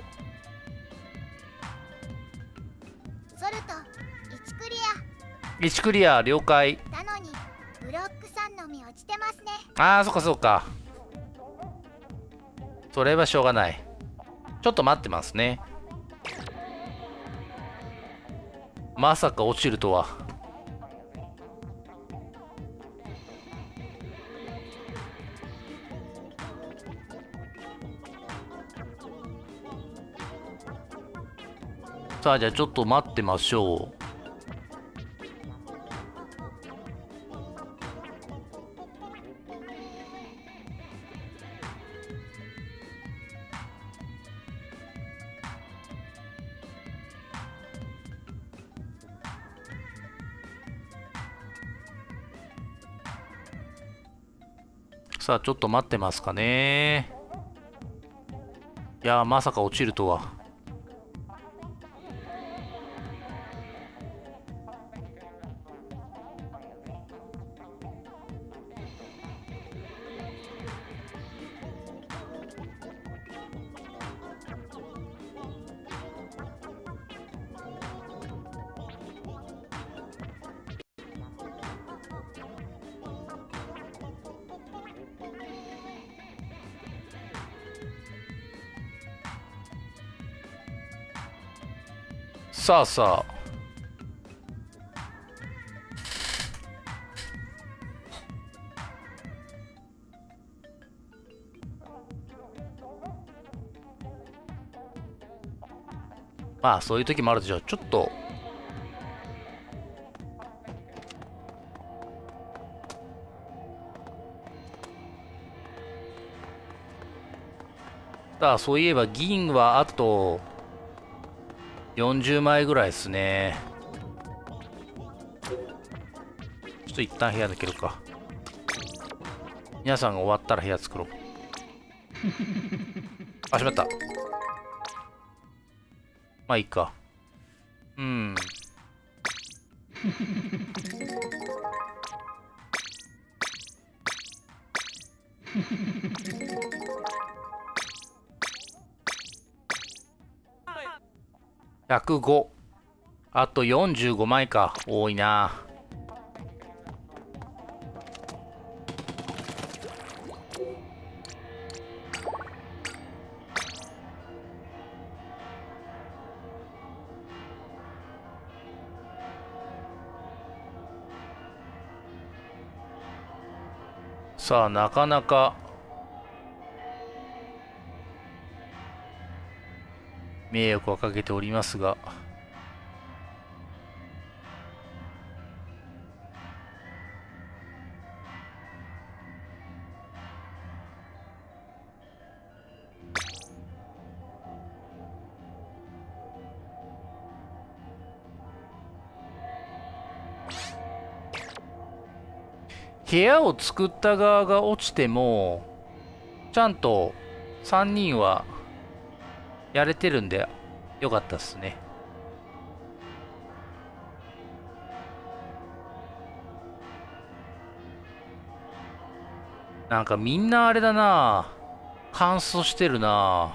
ソルト1クリう。1クリア、了解。アなのにブロック3のみ落ちてますね。ああ、そっかそっか。それはしょうがない。ちょっと待ってますね。まさか落ちるとは。さあ、じゃあちょっと待ってましょう。さあ、ちょっと待ってますかね。いやー、まさか落ちるとは。さあさあ。まあ、そういう時もあるでしょう。ちょっと。さあ、そういえば銀はあと40枚ぐらいですね。ちょっと一旦部屋抜けるか。皆さんが終わったら部屋作ろう。あ、しまった。まあいいか。うん。105。あと45枚か。多いな。さあ、なかなか迷惑をかけておりますが。部屋を作った側が落ちても、ちゃんと3人はやれてるんでよかったっすね。なんかみんなあれだな。乾燥してるな。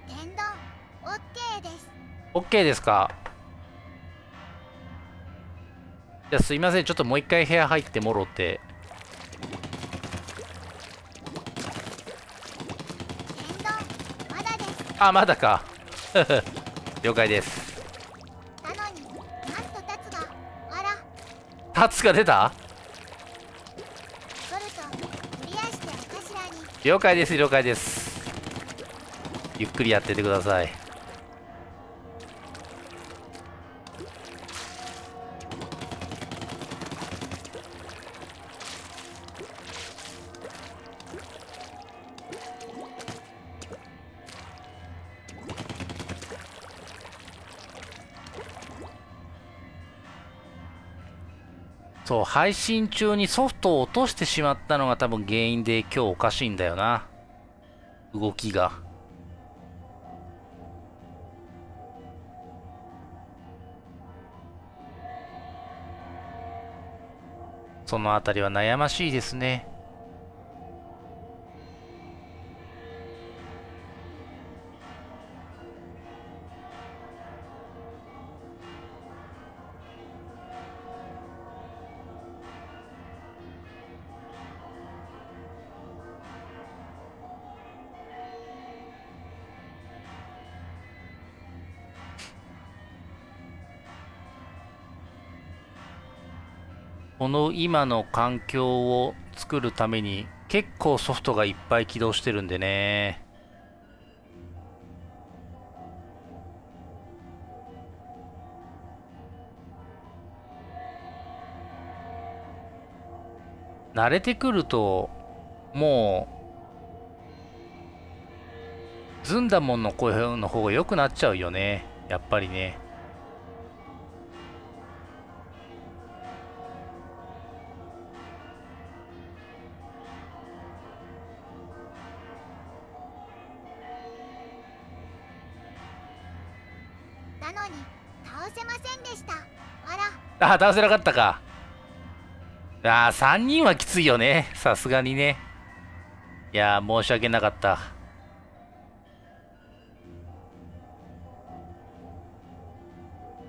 天丼 OK です。 OK ですか。じゃあすいません。ちょっともう一回部屋入ってもろて。天丼まだです。あ、まだか。了解です。なのになんとタツがあらタツが出た。ソルトクリアしてお頭に。了解です、了解です。ゆっくりやっててください。そう、配信中にソフトを落としてしまったのが多分原因で今日おかしいんだよな。動きが。そのあたりは悩ましいですね。この今の環境を作るために結構ソフトがいっぱい起動してるんでね。慣れてくるともうずんだもんの声の方が良くなっちゃうよね。やっぱりね。なのに倒せませんでした。あ、倒せなかったか。3人はきついよね。さすがにね。いやー、申し訳なかった。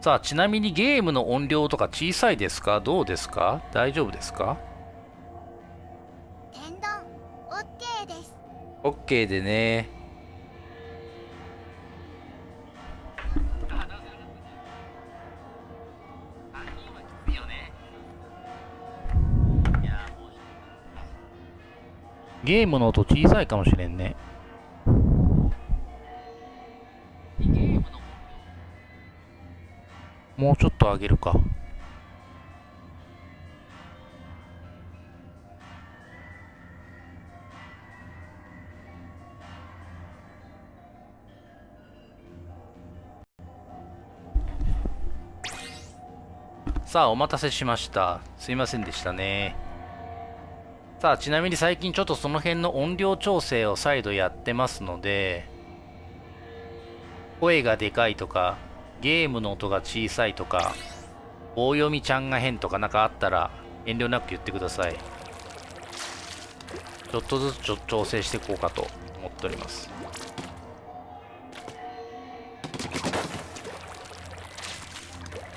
さあ、ちなみにゲームの音量とか小さいですか？どうですか？大丈夫ですか？天丼 OK です。 OK でね。ゲームの音小さいかもしれんね。もうちょっと上げるか。さあ、お待たせしました。すいませんでしたね。さあ、ちなみに最近ちょっとその辺の音量調整を再度やってますので、声がでかいとか、ゲームの音が小さいとか、棒読みちゃんが変とかなんかあったら遠慮なく言ってください。ちょっとずつ調整していこうかと思っております。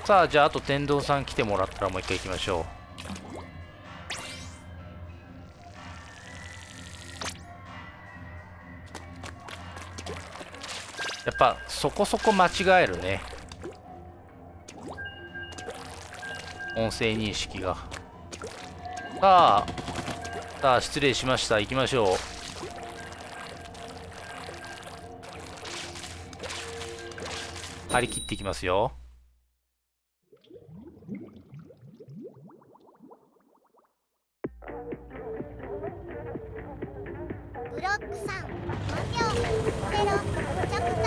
さあ、じゃああと天童さん来てもらったらもう一回行きましょう。やっぱそこそこ間違えるね。音声認識が。さあ失礼しました。行きましょう。張り切っていきますよ。ブロックさん完了。ゼロ着火。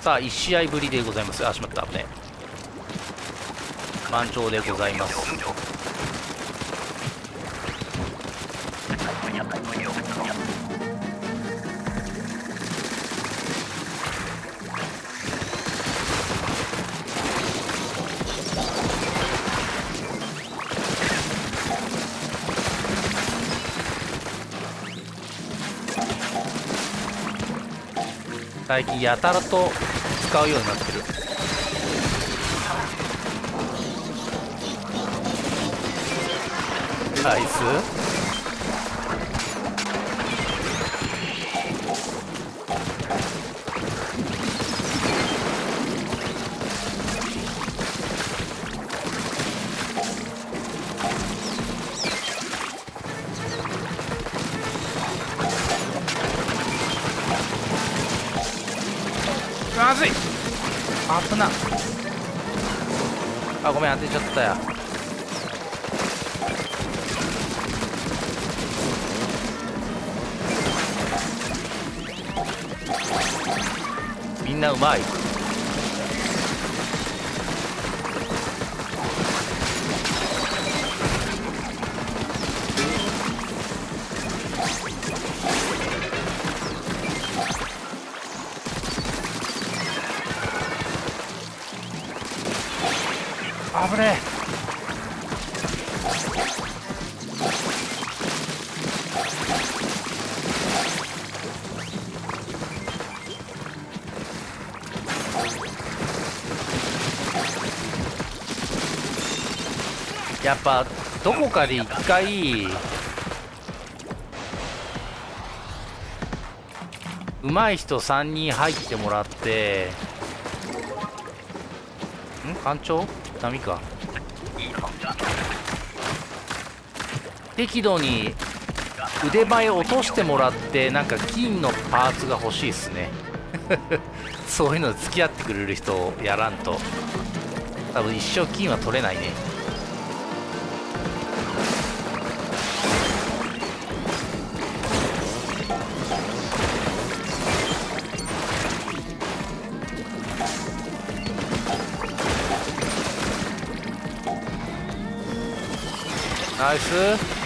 さあ1試合ぶりでございます。あ、しまった。危ね。満潮でございます。最近やたらと使うようになってる。ナイス。まずい。危な。あ、ごめん、当てちゃったや。んなうまい。危ねえ。やっぱどこかで一回上手い人3人入ってもらって、艦長ダメか。適度に腕前を落としてもらって、なんか金のパーツが欲しいっすね。そういうの付き合ってくれる人をやらんと多分一生金は取れないね。ナイス。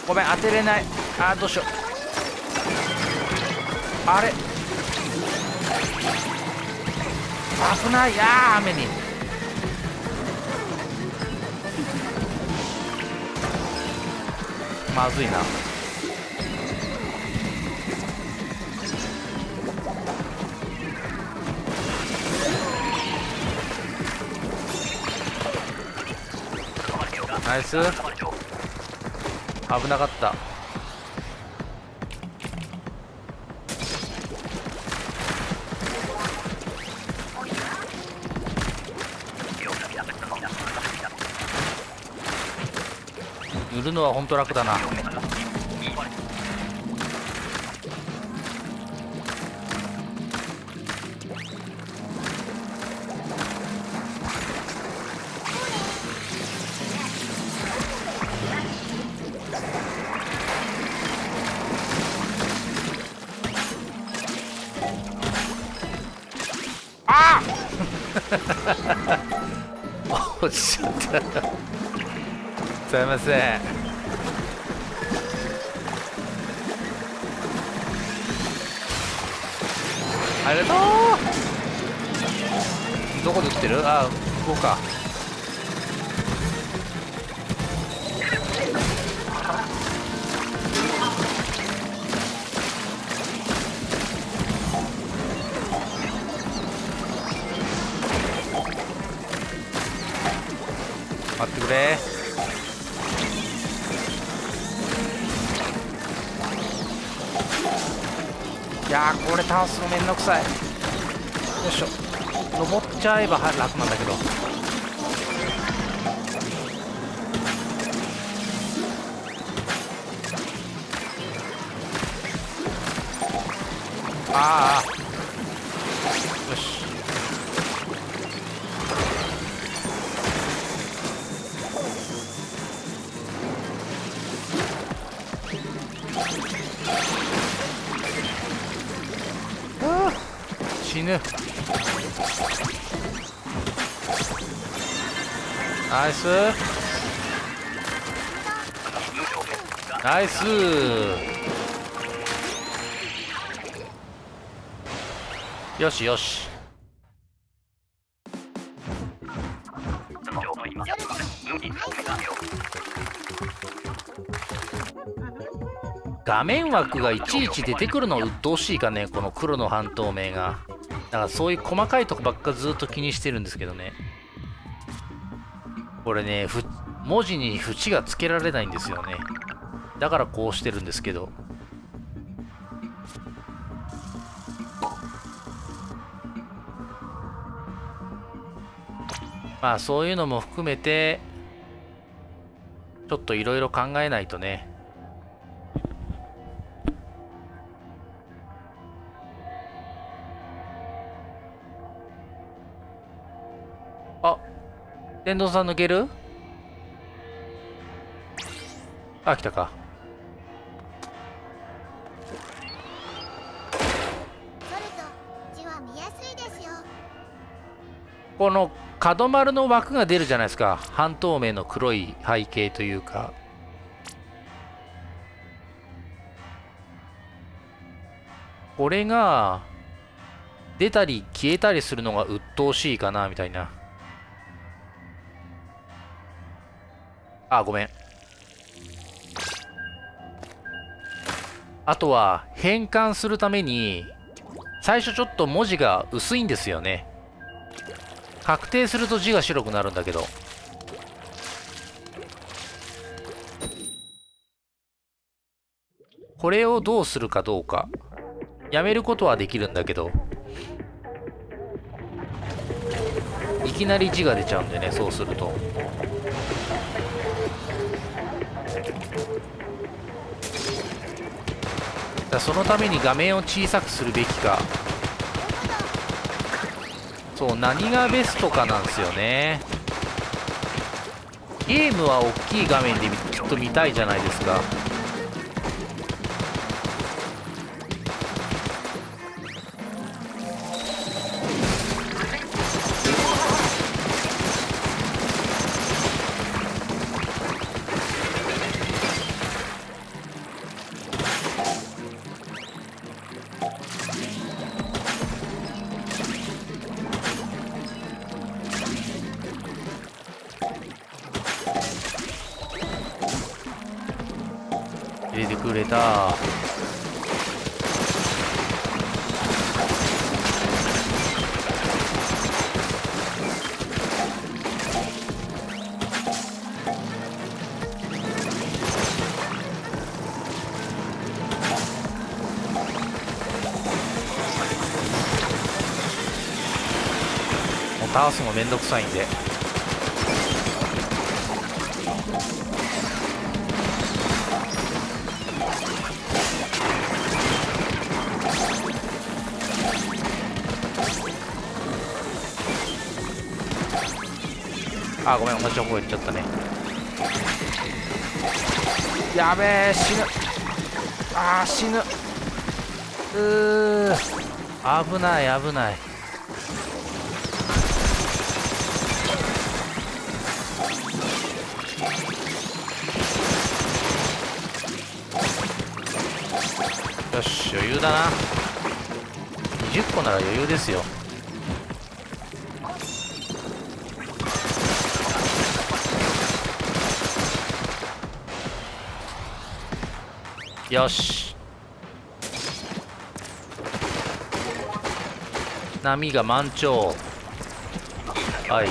ごめん当てれない。どうしよう。あれ危ない。雨にまずいな。ナイス。危なかった。塗るのは本当楽だな。落ちちゃった。すいません。ありがとう。どこで売ってる？ここか。待ってくれ。いやーこれ倒すのめんどくさい。よいしょ。登っちゃえば楽なんだけど。よし。死ぬ。ナイスナイス。よしよし。画面枠がいちいち出てくるの鬱陶しいかね、この黒の半透明が。だからそういう細かいとこばっかずっと気にしてるんですけどね。これね、文字に縁がつけられないんですよね。だからこうしてるんですけど。まあそういうのも含めて、ちょっといろいろ考えないとね。あ、天童さん抜ける？あ、来たか。ソルト、字は見やすいですよ。この角丸の枠が出るじゃないですか。半透明の黒い背景というか。これが出たり消えたりするのが鬱陶しいかなみたいな。あ、ごめん。あとは変換するために最初ちょっと文字が薄いんですよね。確定すると字が白くなるんだけど、これをどうするかどうか。やめることはできるんだけど、いきなり字が出ちゃうんでね、そうすると。そのために画面を小さくするべきか。そう、何がベストかなんですよね。ゲームは大きい画面できっと見たいじゃないですか。入れてくれた。もう倒すのめんどくさいんで。あ、ごめん、同じ方向行っちゃったね。やべえ、死ぬ。あー、死ぬ。危ない危ない。よし、余裕だな。20個なら余裕ですよ。よし、波が満潮。はい、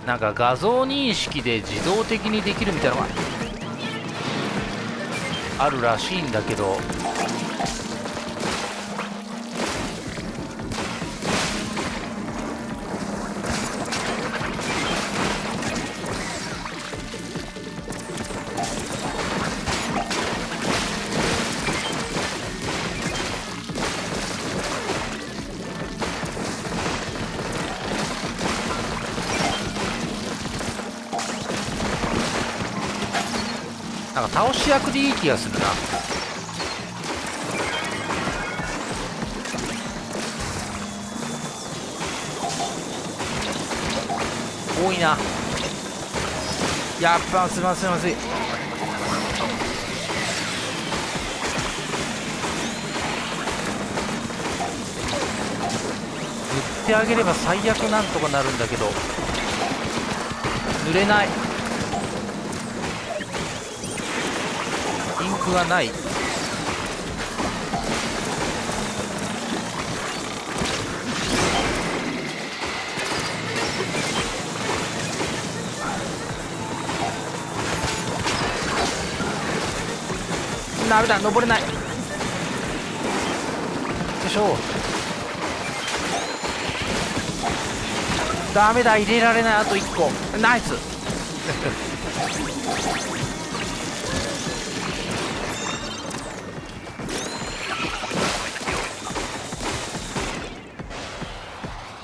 なんか画像認識で自動的にできるみたいなのがあるらしいんだけど、なんか倒し役でいい気がするな。多いな。やっぱすいませんまずい。てあげれば最悪なんとかなるんだけど、塗れない。インクがない。ダメだ、登れない。よいしょ。ダメだ、入れられない。あと1個。ナイス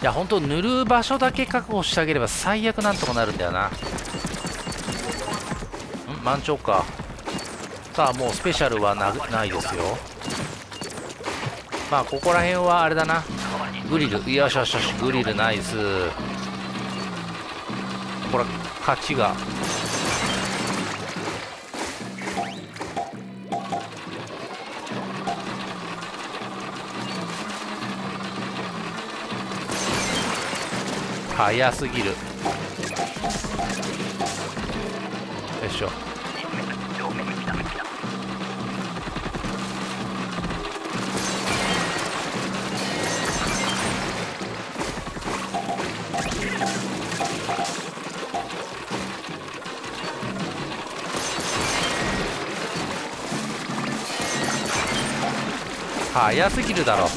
いや、本当塗る場所だけ確保してあげれば最悪なんとかなるんだよな。満潮か。さあ、もうスペシャルはないですよ。まあここら辺はあれだな、グリル。よしよしよし、グリルナイス。これ勝ちが。早すぎる。よいしょ。早すぎるだろ。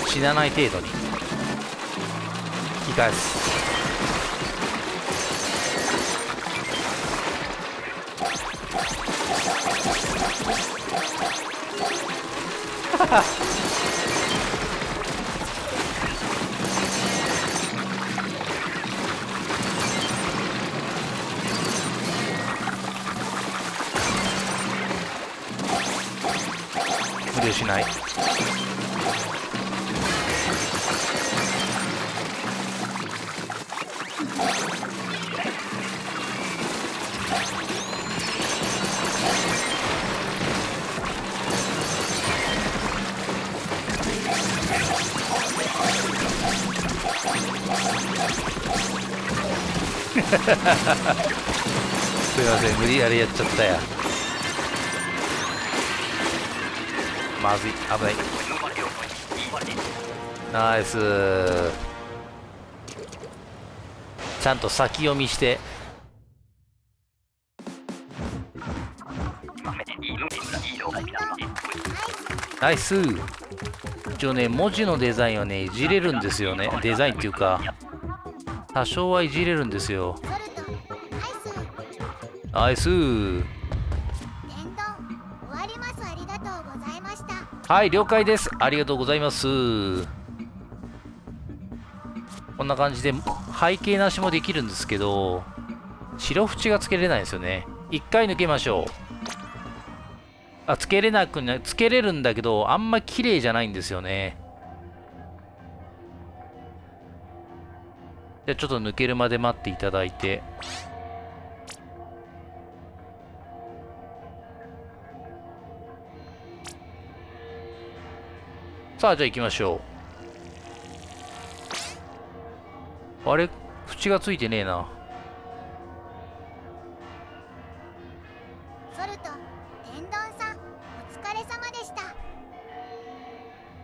死なない程度に引き返す。無理をしない。すいません、無理やりやっちゃったや。まずい、危ない。ナイス。ちゃんと先読みして。ナイス。一応ね、文字のデザインはね、いじれるんですよね。デザインっていうか、多少はいじれるんですよ。ナイス。はい、了解です。ありがとうございます。こんな感じで背景なしもできるんですけど、白縁がつけれないんですよね。一回抜けましょう。あ、つけれなくな、つけれるんだけど、あんま綺麗じゃないんですよね。じゃあちょっと抜けるまで待っていただいて。さあ、じゃあ行きましょう。あれ、縁がついてねえな。ソルト、天丼さん、お疲れ様でした。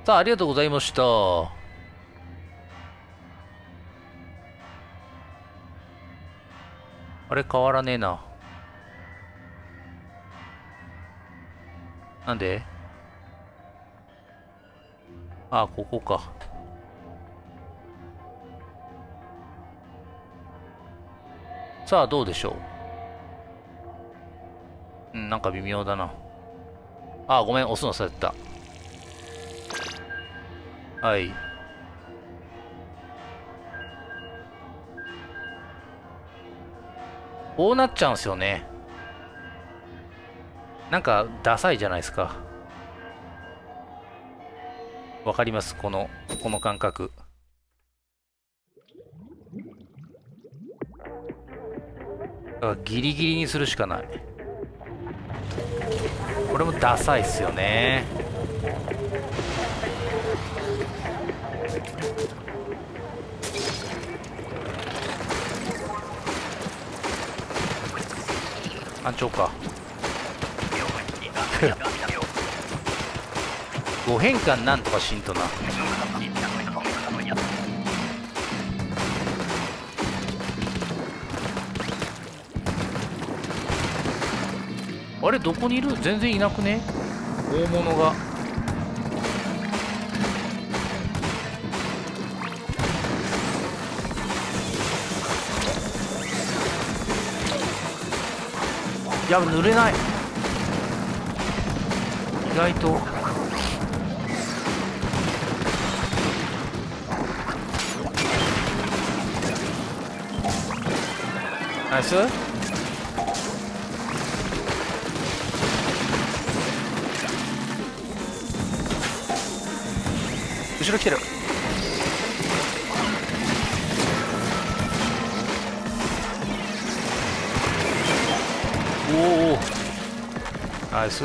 さあ、ありがとうございました。あれ、変わらねえな。なんで？あ、ここか。さあ、どうでしょう。なんか微妙だな。あ、ごめん、押すのされた。はい。こうなっちゃうんすよね。なんか、ダサいじゃないですか。わかります？この感覚。だからギリギリにするしかない。これもダサいっすよね。安長か5変換なんとかしんとな。あれどこにいる？全然いなくね？大物が。やば、濡れない。意外とナイス。後ろ来てる。おおナイス。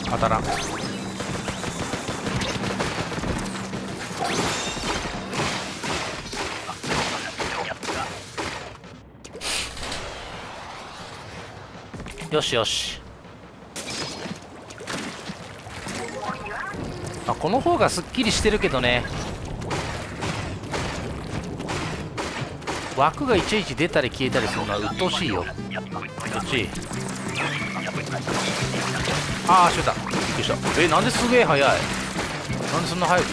当たらん。よしよし。あ、この方がすっきりしてるけどね。枠がいちいち出たり消えたりするのは鬱陶しいよ。こっち。ああ、しゅうた。びっくりした。なんですげえ速い。なんでそんな速い？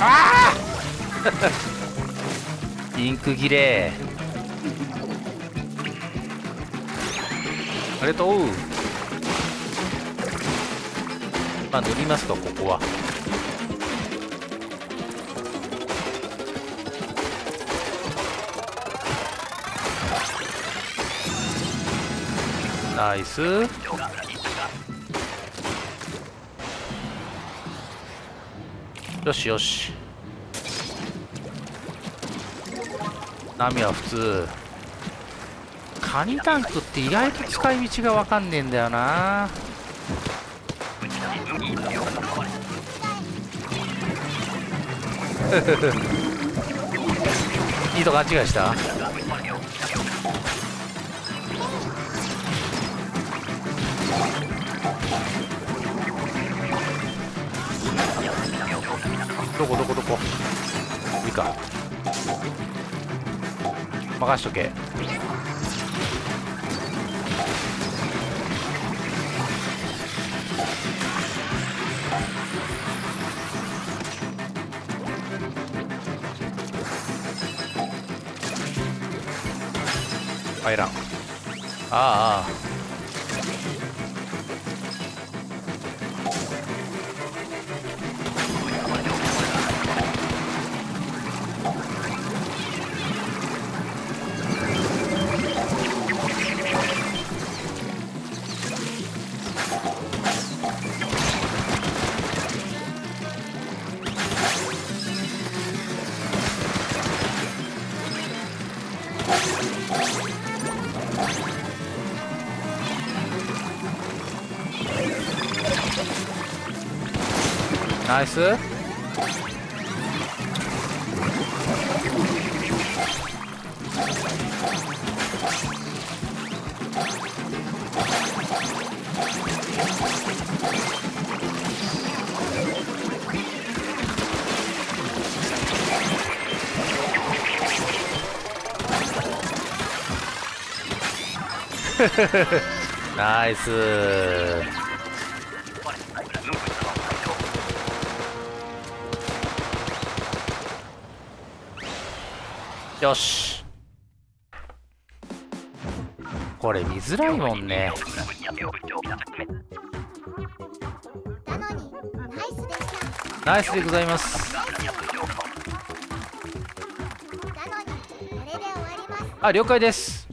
ああインク切れ。ありがとう。まあ塗りますか、ここは。ナイス。よしよし。波は普通。カニタンクって意外と使い道が分かんねえんだよな。いいと勘違いした。どこどこどこ。いいか、任しとけ。入らん。ああナイス。ナイス。よし。これ見づらいもんね。なのにナイスでした。ナイスでございます。なのにこれで終わります。あ、了解です。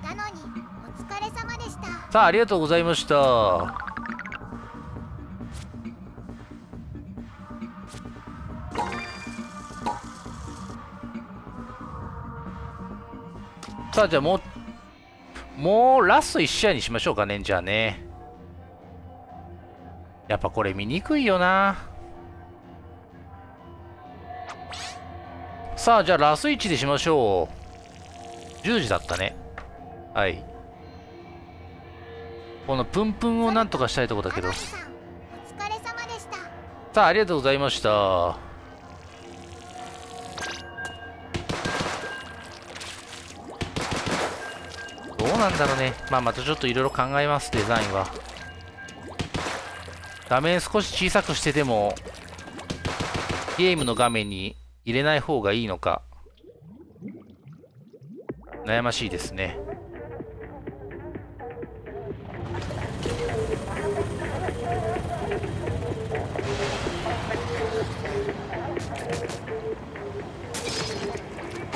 なのにお疲れ様でした。さあ、ありがとうございました。さあ、じゃあもうラスト1試合にしましょうかね。じゃあね。やっぱこれ見にくいよな。さあ、じゃあラス1でしましょう。10時だったね。はい。このプンプンをなんとかしたいとこだけど。アナミさんお疲れ様でした。さあ、ありがとうございました。どうなんだろうね。まあ、またちょっといろいろ考えます、デザインは。画面少し小さくしてでも、ゲームの画面に入れない方がいいのか、悩ましいですね。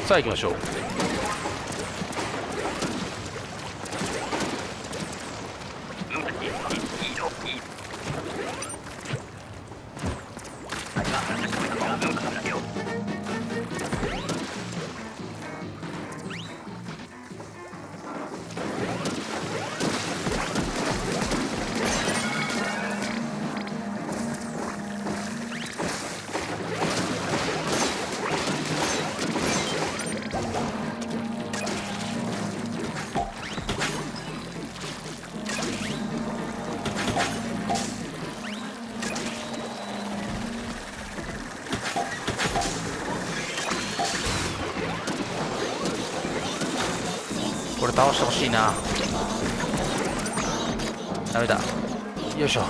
さあ行きましょう。これ倒してほしいな。ダメだ。よいしょ。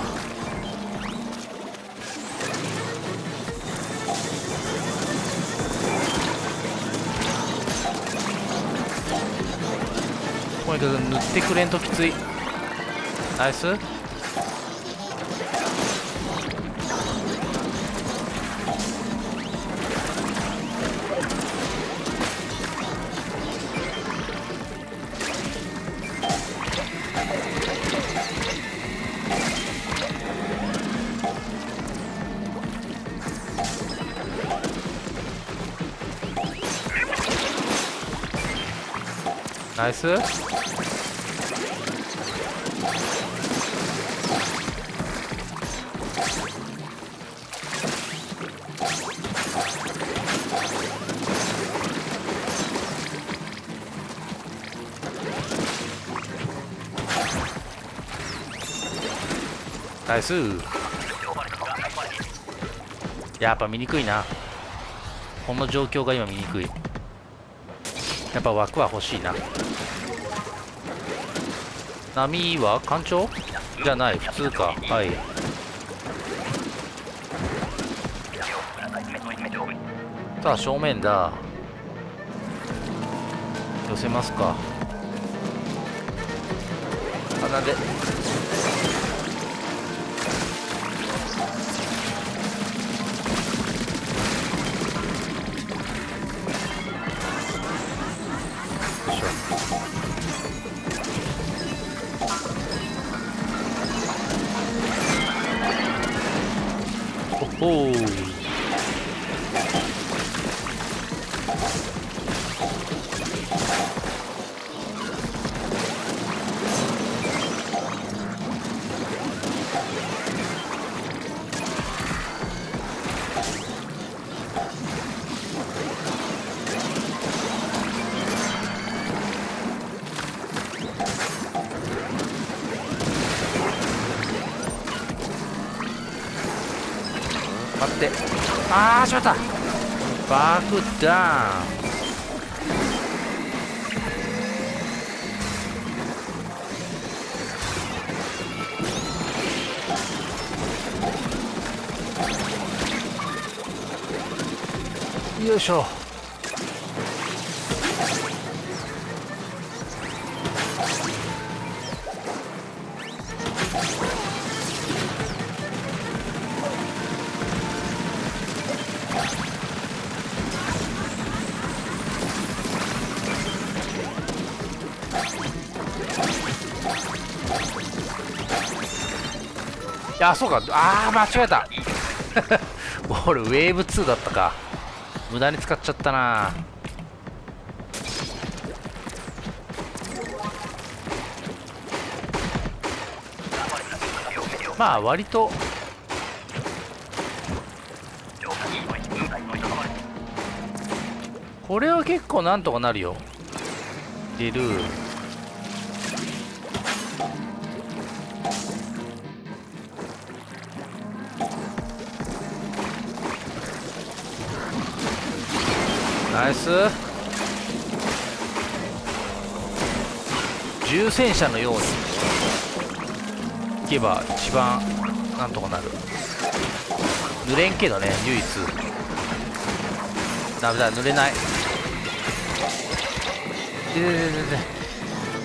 とにかく塗ってくれんときつい。ナイス。ナイス。ナイス。やっぱ見にくいな。この状況が今見にくい。やっぱ枠は欲しいな。波は干潮じゃない、普通か。はい。さあ正面だ。寄せますか。鼻でおお。待って。ああしまった。爆弾。よいしょ。あ、そうか。ああ、間違えた。俺ウェーブ2だったか。無駄に使っちゃったな。まあ割とこれは結構なんとかなるよ。入れる。ナイス。重戦車のようにいけば一番なんとかなる。濡れんけどね、唯一。ダメだ、濡れない。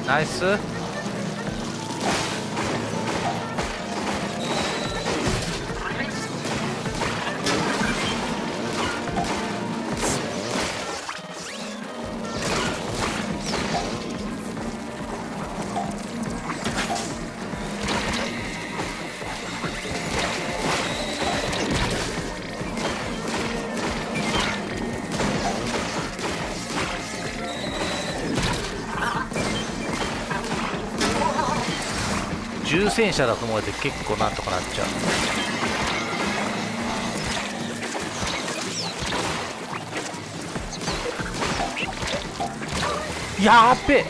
ナイス。重戦車だと思えて結構なんとかなっちゃう。やっべえ。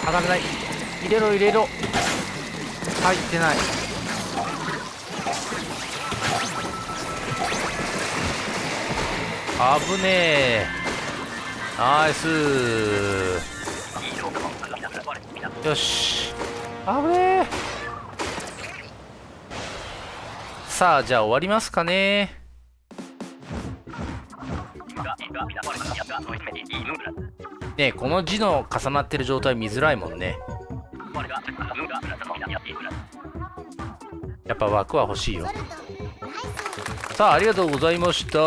上がらない。入れろ入れろ。入ってない。危ねえ。ナイス。よし。危ねえ。さあじゃあ終わりますかね。ねえ、この字の重なってる状態見づらいもんね。やっぱ枠は欲しいよ。さあありがとうございました。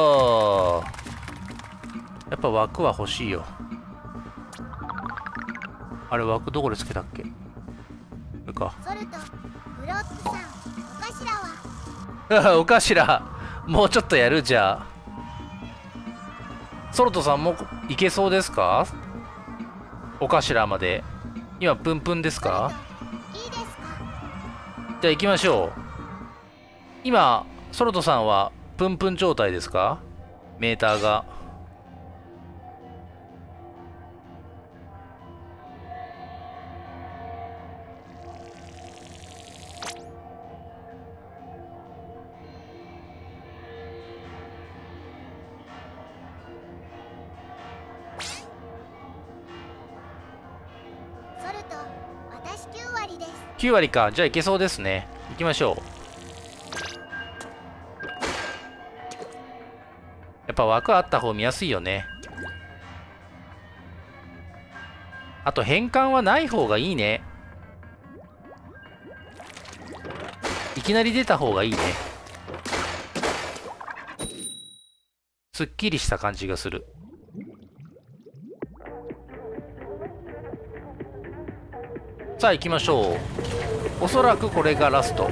やっぱ枠は欲しいよ。あれ枠どこでつけたっけ。これか。ソルト、ブロックさん、お頭はお頭もうちょっとやる。じゃあソルトさんもいけそうですか。お頭まで今プンプンですか。いいですか。じゃあ行きましょう。今ソルトさんはプンプン状態ですか。メーターが。ソルト、私9割です。9割か。じゃあいけそうですね。行きましょう。やっぱ枠あった方見やすいよね。あと変換はない方がいいね。いきなり出た方がいいね。すっきりした感じがする。さあ行きましょう。おそらくこれがラスト。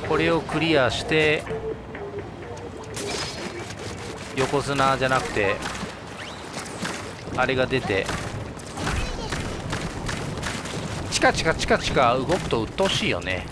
これをクリアして横綱じゃなくてあれが出て、チカチカチカチカ動くと鬱陶しいよね。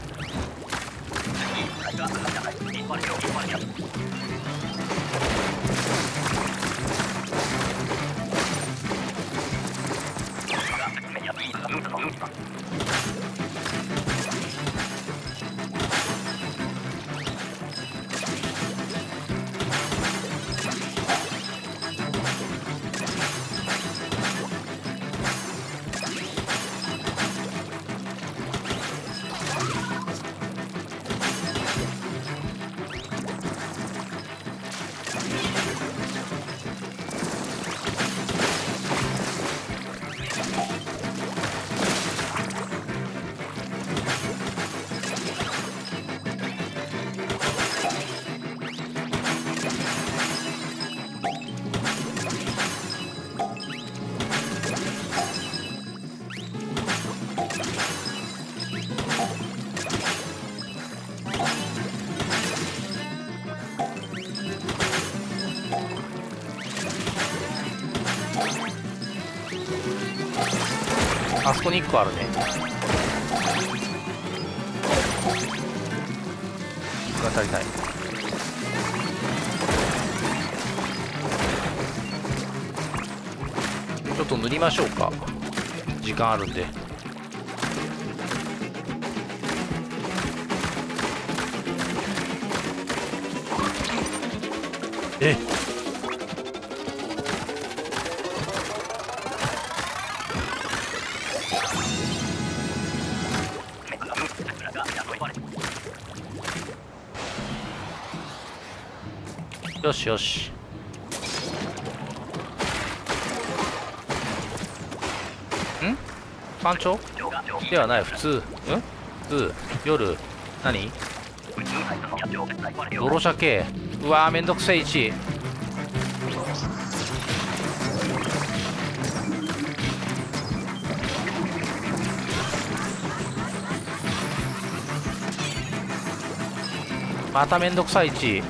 あそこに1個あるね。が足りない。ちょっと塗りましょうか、時間あるんで。えっ、よしよし。ん？山頂ではない、普通。普通。夜。何？泥鮭。うわー、めんどくせえ位置。まためんどくさい位置。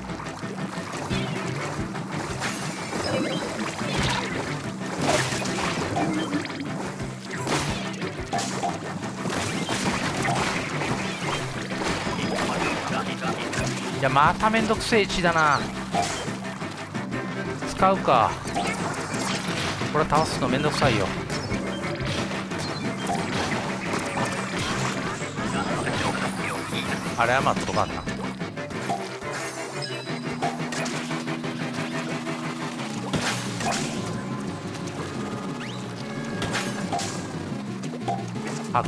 いや、まためんどくせえ位置だな。使うか。これ倒すのめんどくさいよ。あれ余っとかんな。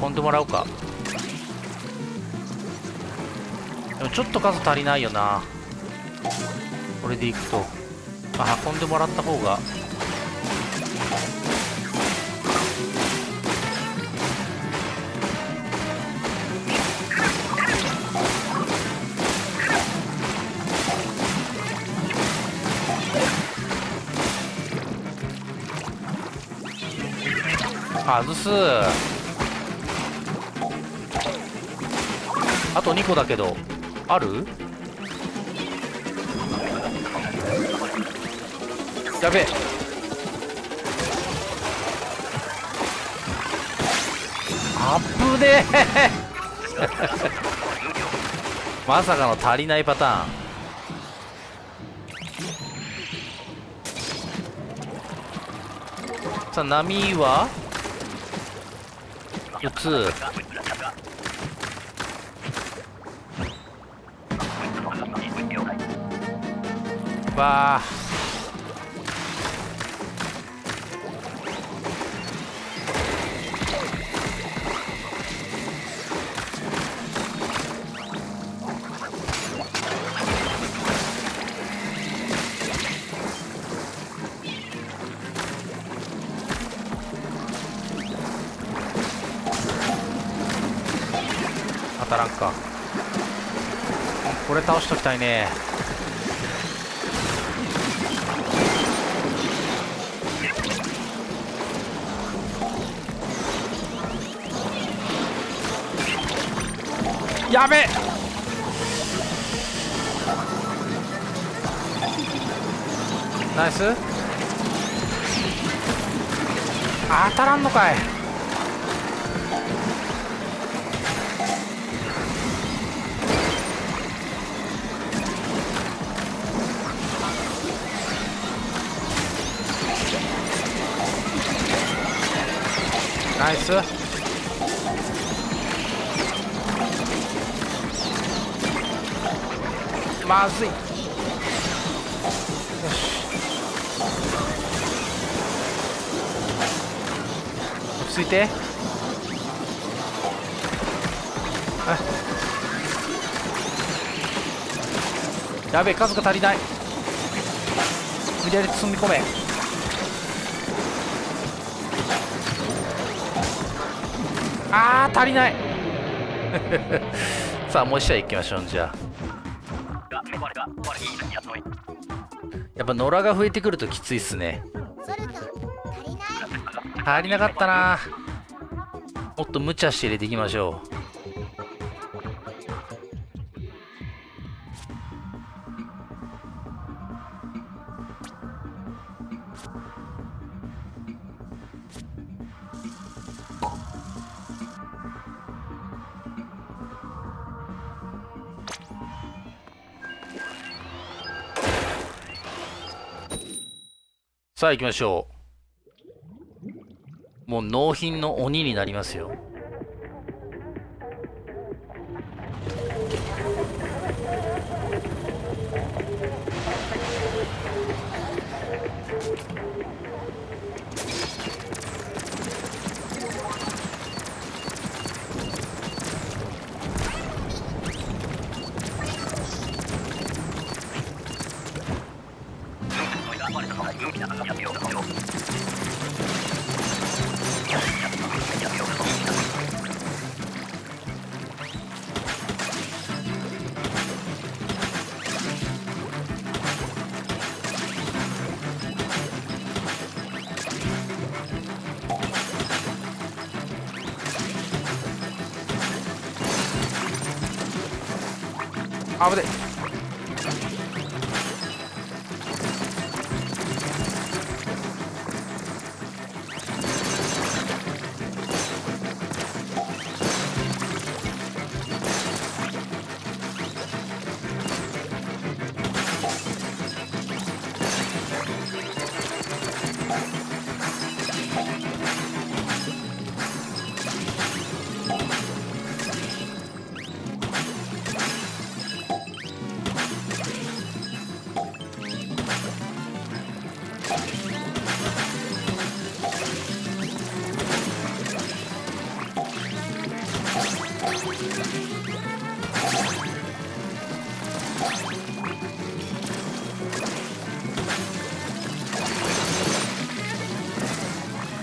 運んでもらうか。でもちょっと数足りないよな、これでいくと。運んでもらった方が。外す。あと2個だけどある？やべえ。あぶねえまさかの足りないパターン。さあ、波は4つ。わあ、当たらんか。これ倒しときたいね。やべえ。ナイス。当たらんのかい。ナイス。まずい。よし、落ち着いて。やべえ、数が足りない。無理やり積み込め。足りない。さあもう一試合行きましょう。じゃあやっぱ野良が増えてくるときついっすね。ソルト足りない。足りなかったな。もっと無茶して入れていきましょう。さあ行きましょう。もう納品の鬼になりますよ。危ねえ。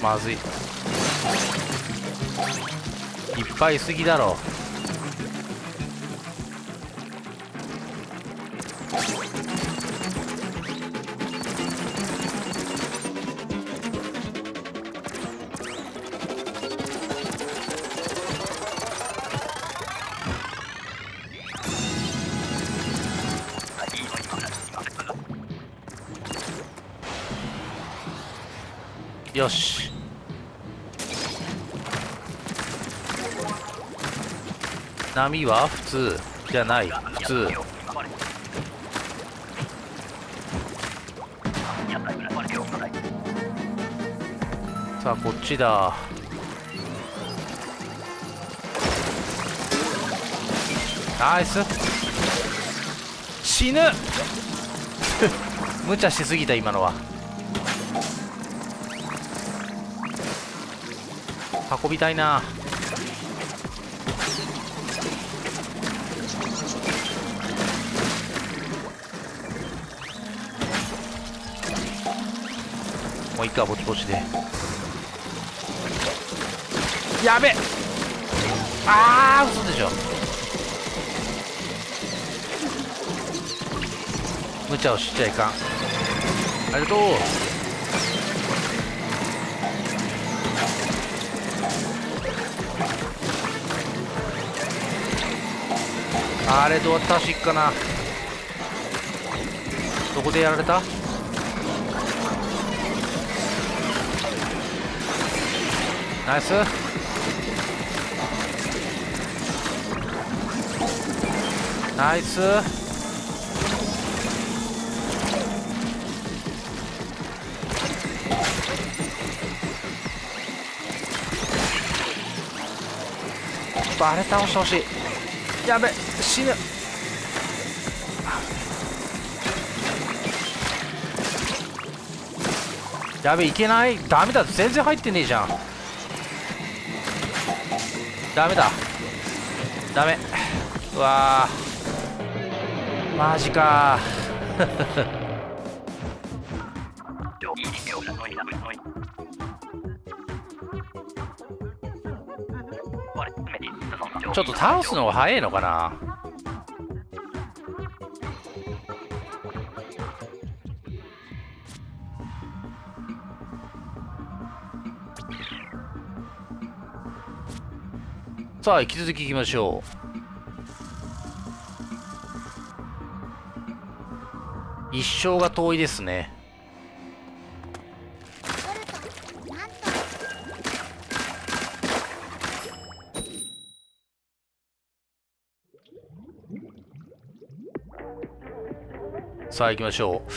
まずい。いっぱいいすぎだろ。よし。波は普通じゃない。普通。さあこっちだ。ナイス。死ぬ。無茶しすぎた今のは。運びたいな。もういいか、ぼちぼちで。やべ。嘘でしょ。無茶をしちゃいかん。ありがとう。あれどうやって走っかな。どこでやられた。ナイス。ナイス。あれ倒してほしい。やべ、死ぬ。やべ、いけない。ダメだ、全然入ってねえじゃん。ダメだ、ダメ。うわー、マジかちょっと倒すのが早いのかな。さあ引き続きいきましょう。一生が遠いですね。ボルトなんとさあ行きましょう。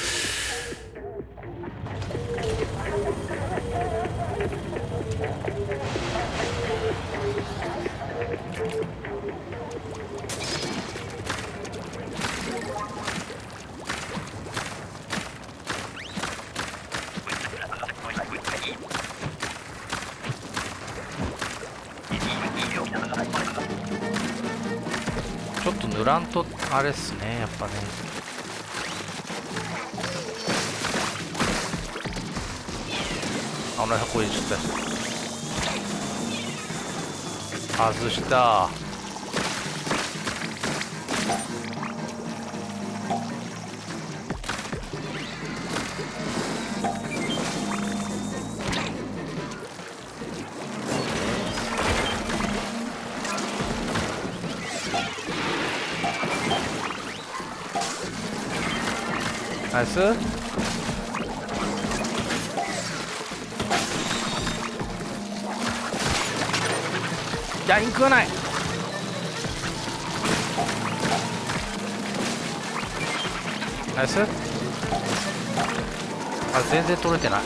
ちょっと塗らんとあれっすね、やっぱね。あ、同じ箱入れちゃった。外した。ナイス。いや、インクがない。ナイス。あ、全然取れてない。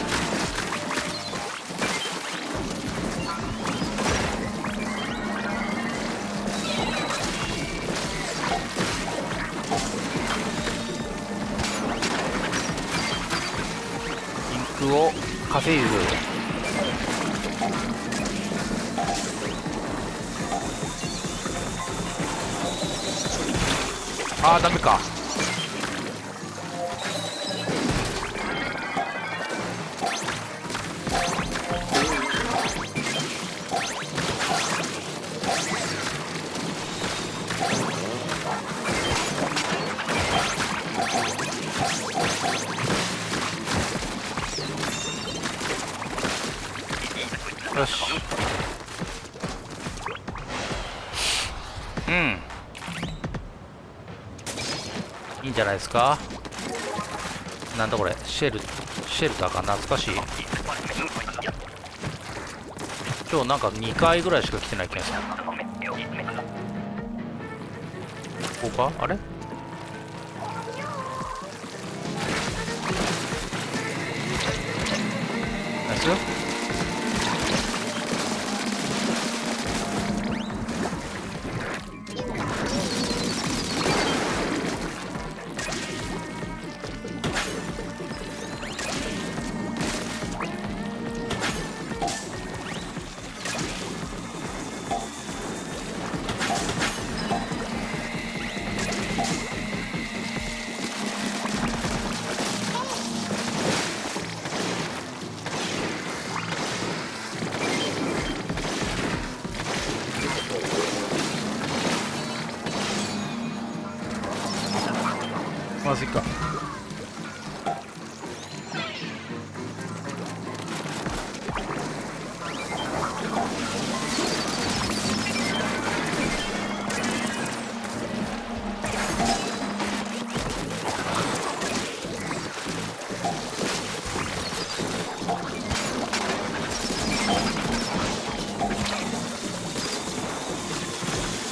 インクを稼いでる。あー、ダメか。よし。うん、いいんじゃないですか。なんだこれ、シェルターか。懐かしい。今日なんか2回ぐらいしか来てない気がする。ここか、あれ。ナイス。まずいか。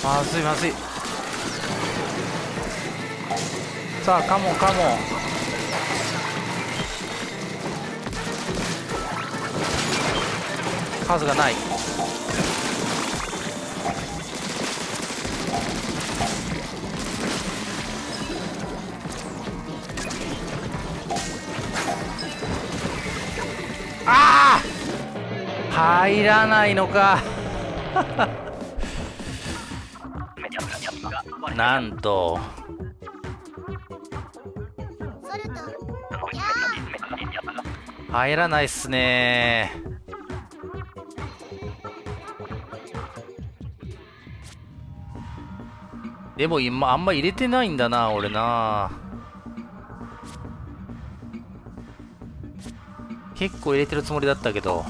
まずいまずい。さあカモンカモン。数がない。入らないのか。なんとソルト、キャー。入らないっすね。でも今あんま入れてないんだな俺な。結構入れてるつもりだったけど。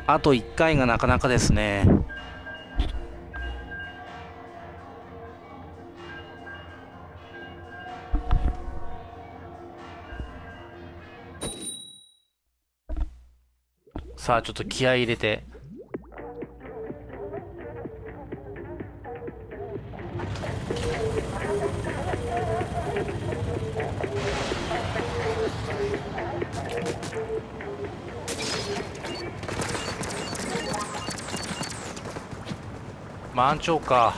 あと1回がなかなかですね。さあちょっと気合い入れて。満潮か。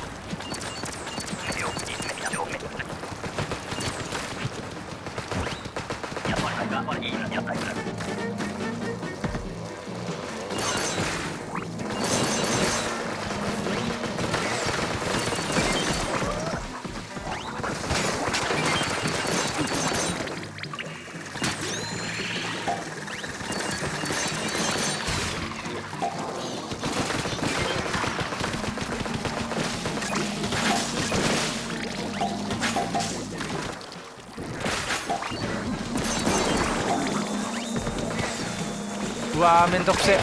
うわーめんどくせえ。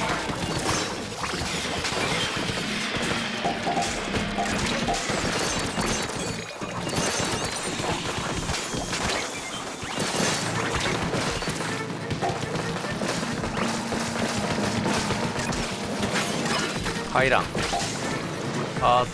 入らん。あ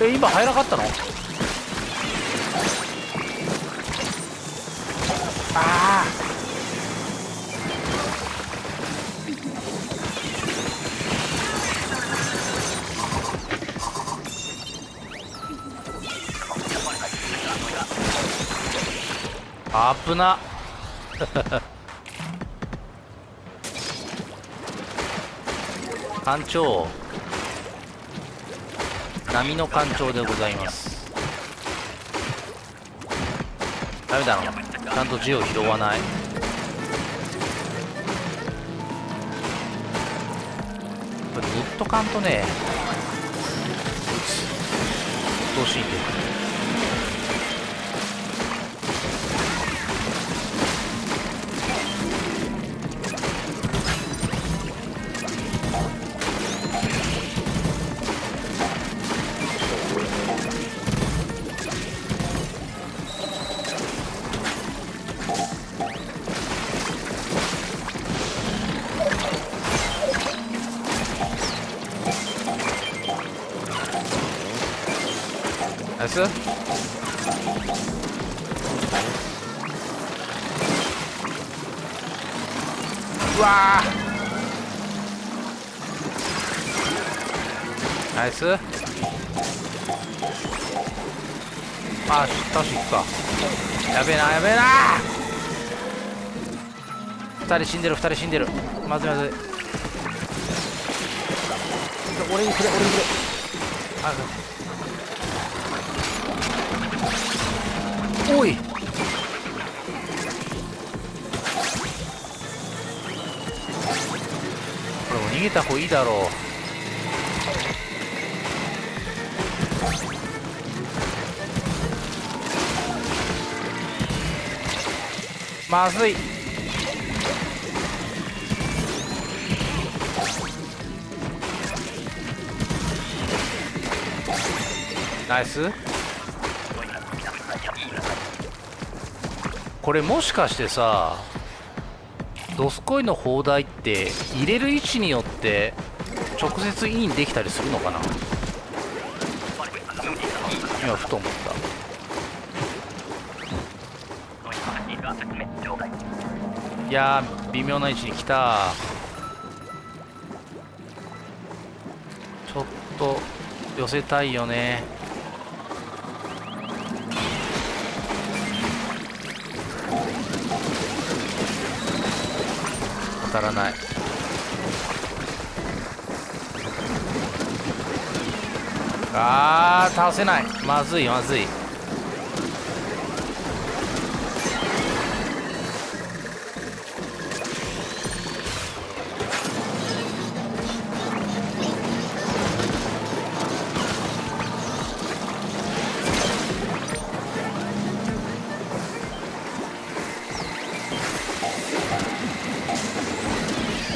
今入らなかったの？ああ危な。艦長、波の艦長でございます。ダメだろ、ちゃんと銃を拾わない。これずっとかんとね、うっとうしいんで。ナイス。うわーナイス。あ倒しいくか。やべえなやべえな。2人死んでる2人死んでる。まずいまずい。俺にくれ俺にくれ。あおいこれもう逃げた方がいいだろう。まずい。ナイス。これもしかしてさ、ドスコイの砲台って入れる位置によって直接インできたりするのかな。今ふと思った。いやー、微妙な位置に来た。ちょっと寄せたいよね。当たらない。あー、倒せない。まずいまずい。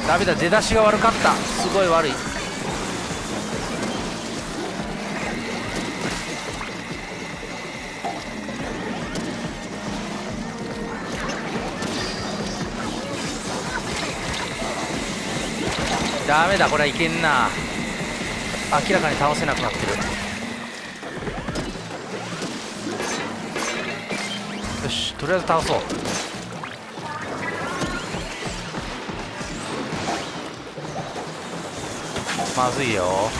ダメだ、出だしが悪かった。すごい悪い。ダメだ、これはいけんな。明らかに倒せなくなってる。よし、とりあえず倒そう。まずいよ。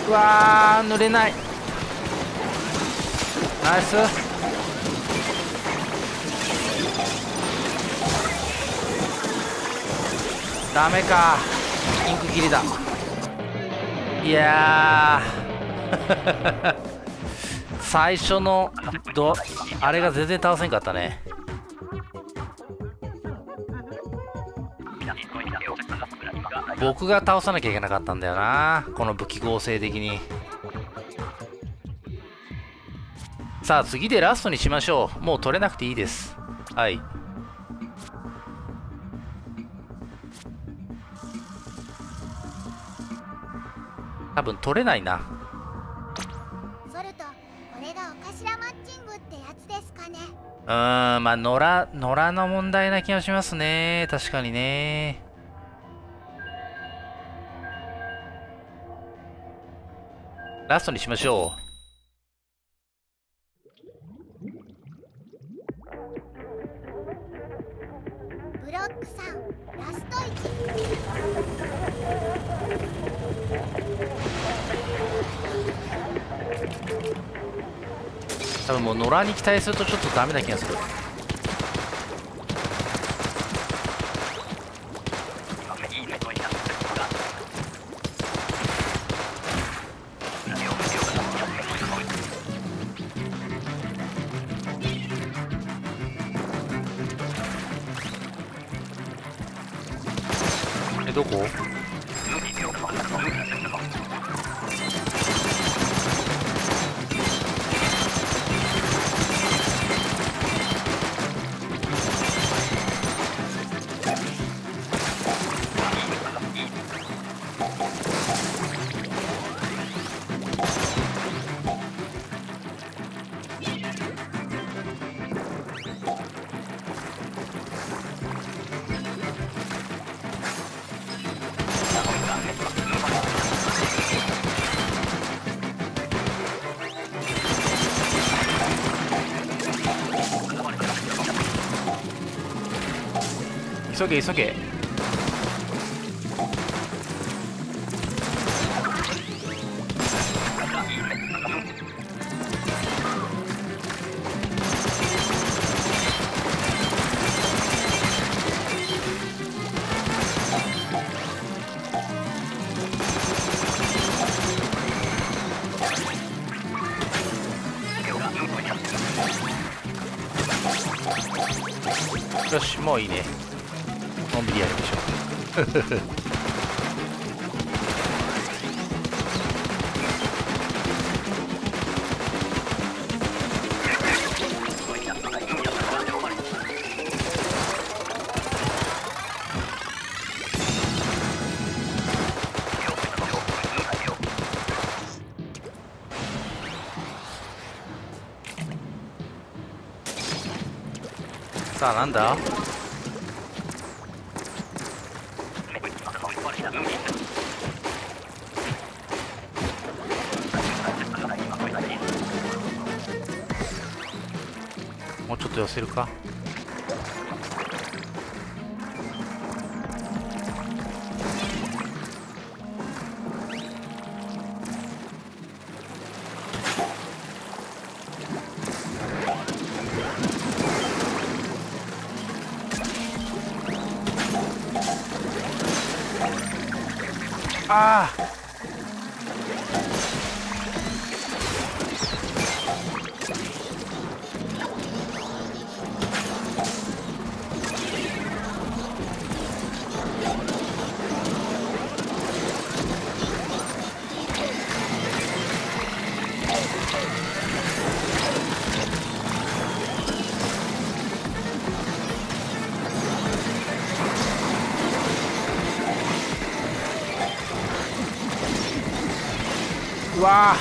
うわー、濡れない。ナイス。ダメか、インク切りだ。いやー最初のあれが全然倒せんかったね。僕が倒さなきゃいけなかったんだよな、この武器合成的に。さあ次でラストにしましょう。もう取れなくていいです。はい。多分取れないな。ソルト、これがお頭マッチングってやつですかね。まあ野良の問題な気がしますね。確かにね。ラストにしましょう。ブロックさん、ラスト1。多分もう野良に期待するとちょっとダメな気がする。どこ？急げ急げ。よし、もういいね。のんびりやりましょうさあなんだ。もうちょっと寄せるか。ああ、うわー、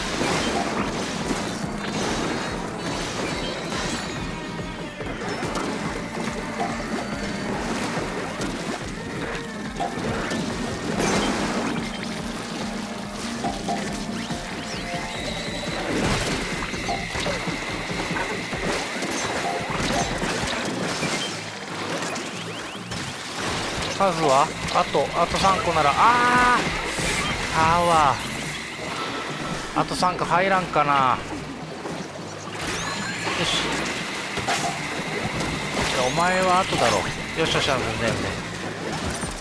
数はあと3個なら、タワーあと3個入らんかな。よし、お前は後だろ。よしよし、ね、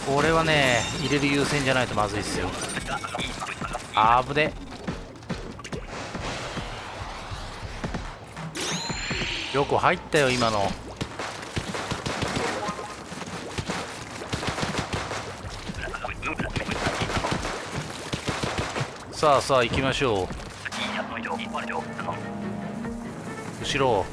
これはね入れる優先じゃないとまずいっすよ。あぶね、よく入ったよ今の。さあさあ行きましょう。後ろ。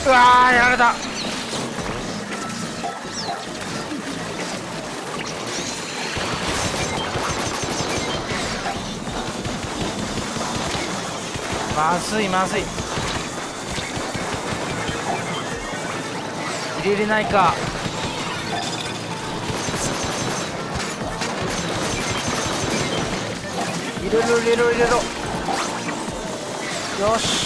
うわー、やられた。まずいまずい、入れれないか。入れろ入れろ入れろ。よし、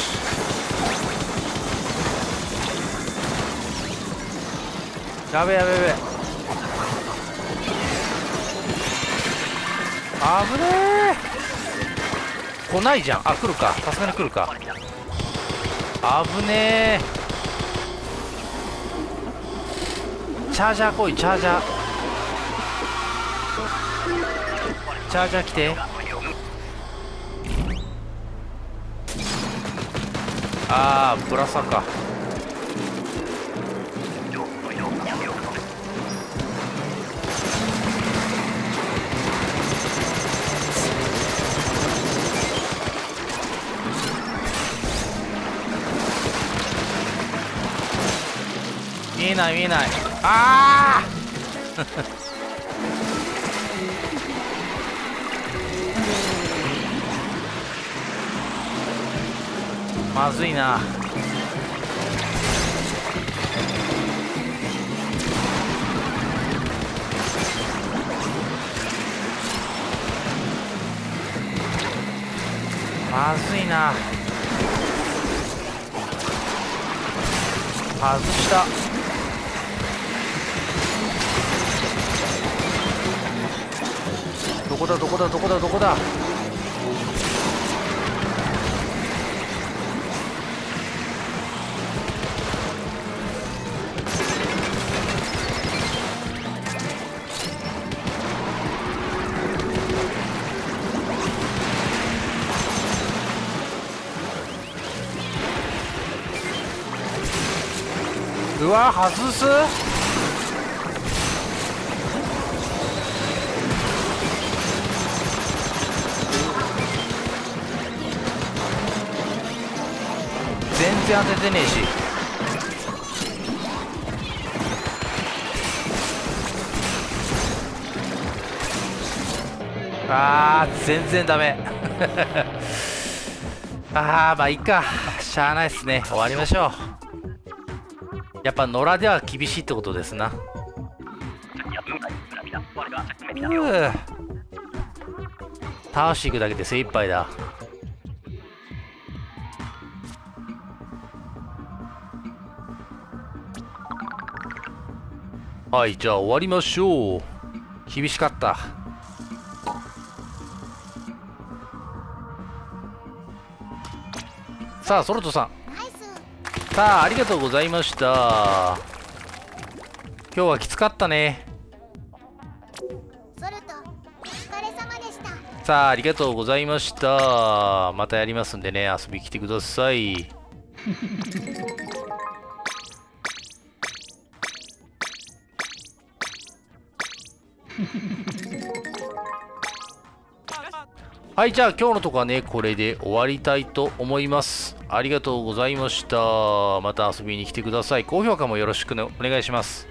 やべやべやべ、あぶねー。来ないじゃん。あ、来るか、さすがに来るか。あぶねー。チャージャー来い、チャージャー。チャージャー来て。あー、ブラサか。見えない見えない。ああまずいな。まずいな。外した。こだどこだどこだどこだ。うわ外す。全然当ててねえし。全然ダメ。まあいいか、しゃあないっすね。終わりましょう。やっぱ野良では厳しいってことですな。倒していくだけで精一杯だ。はい、じゃあ終わりましょう。厳しかった。さあソルトさん、さあありがとうございました。今日はきつかったね。ソルトお疲れ様でした。さあありがとうございました。またやりますんでね、遊び来てください。はい、じゃあ今日のとこはねこれで終わりたいと思います。ありがとうございました。また遊びに来てください。高評価もよろしくねお願いします。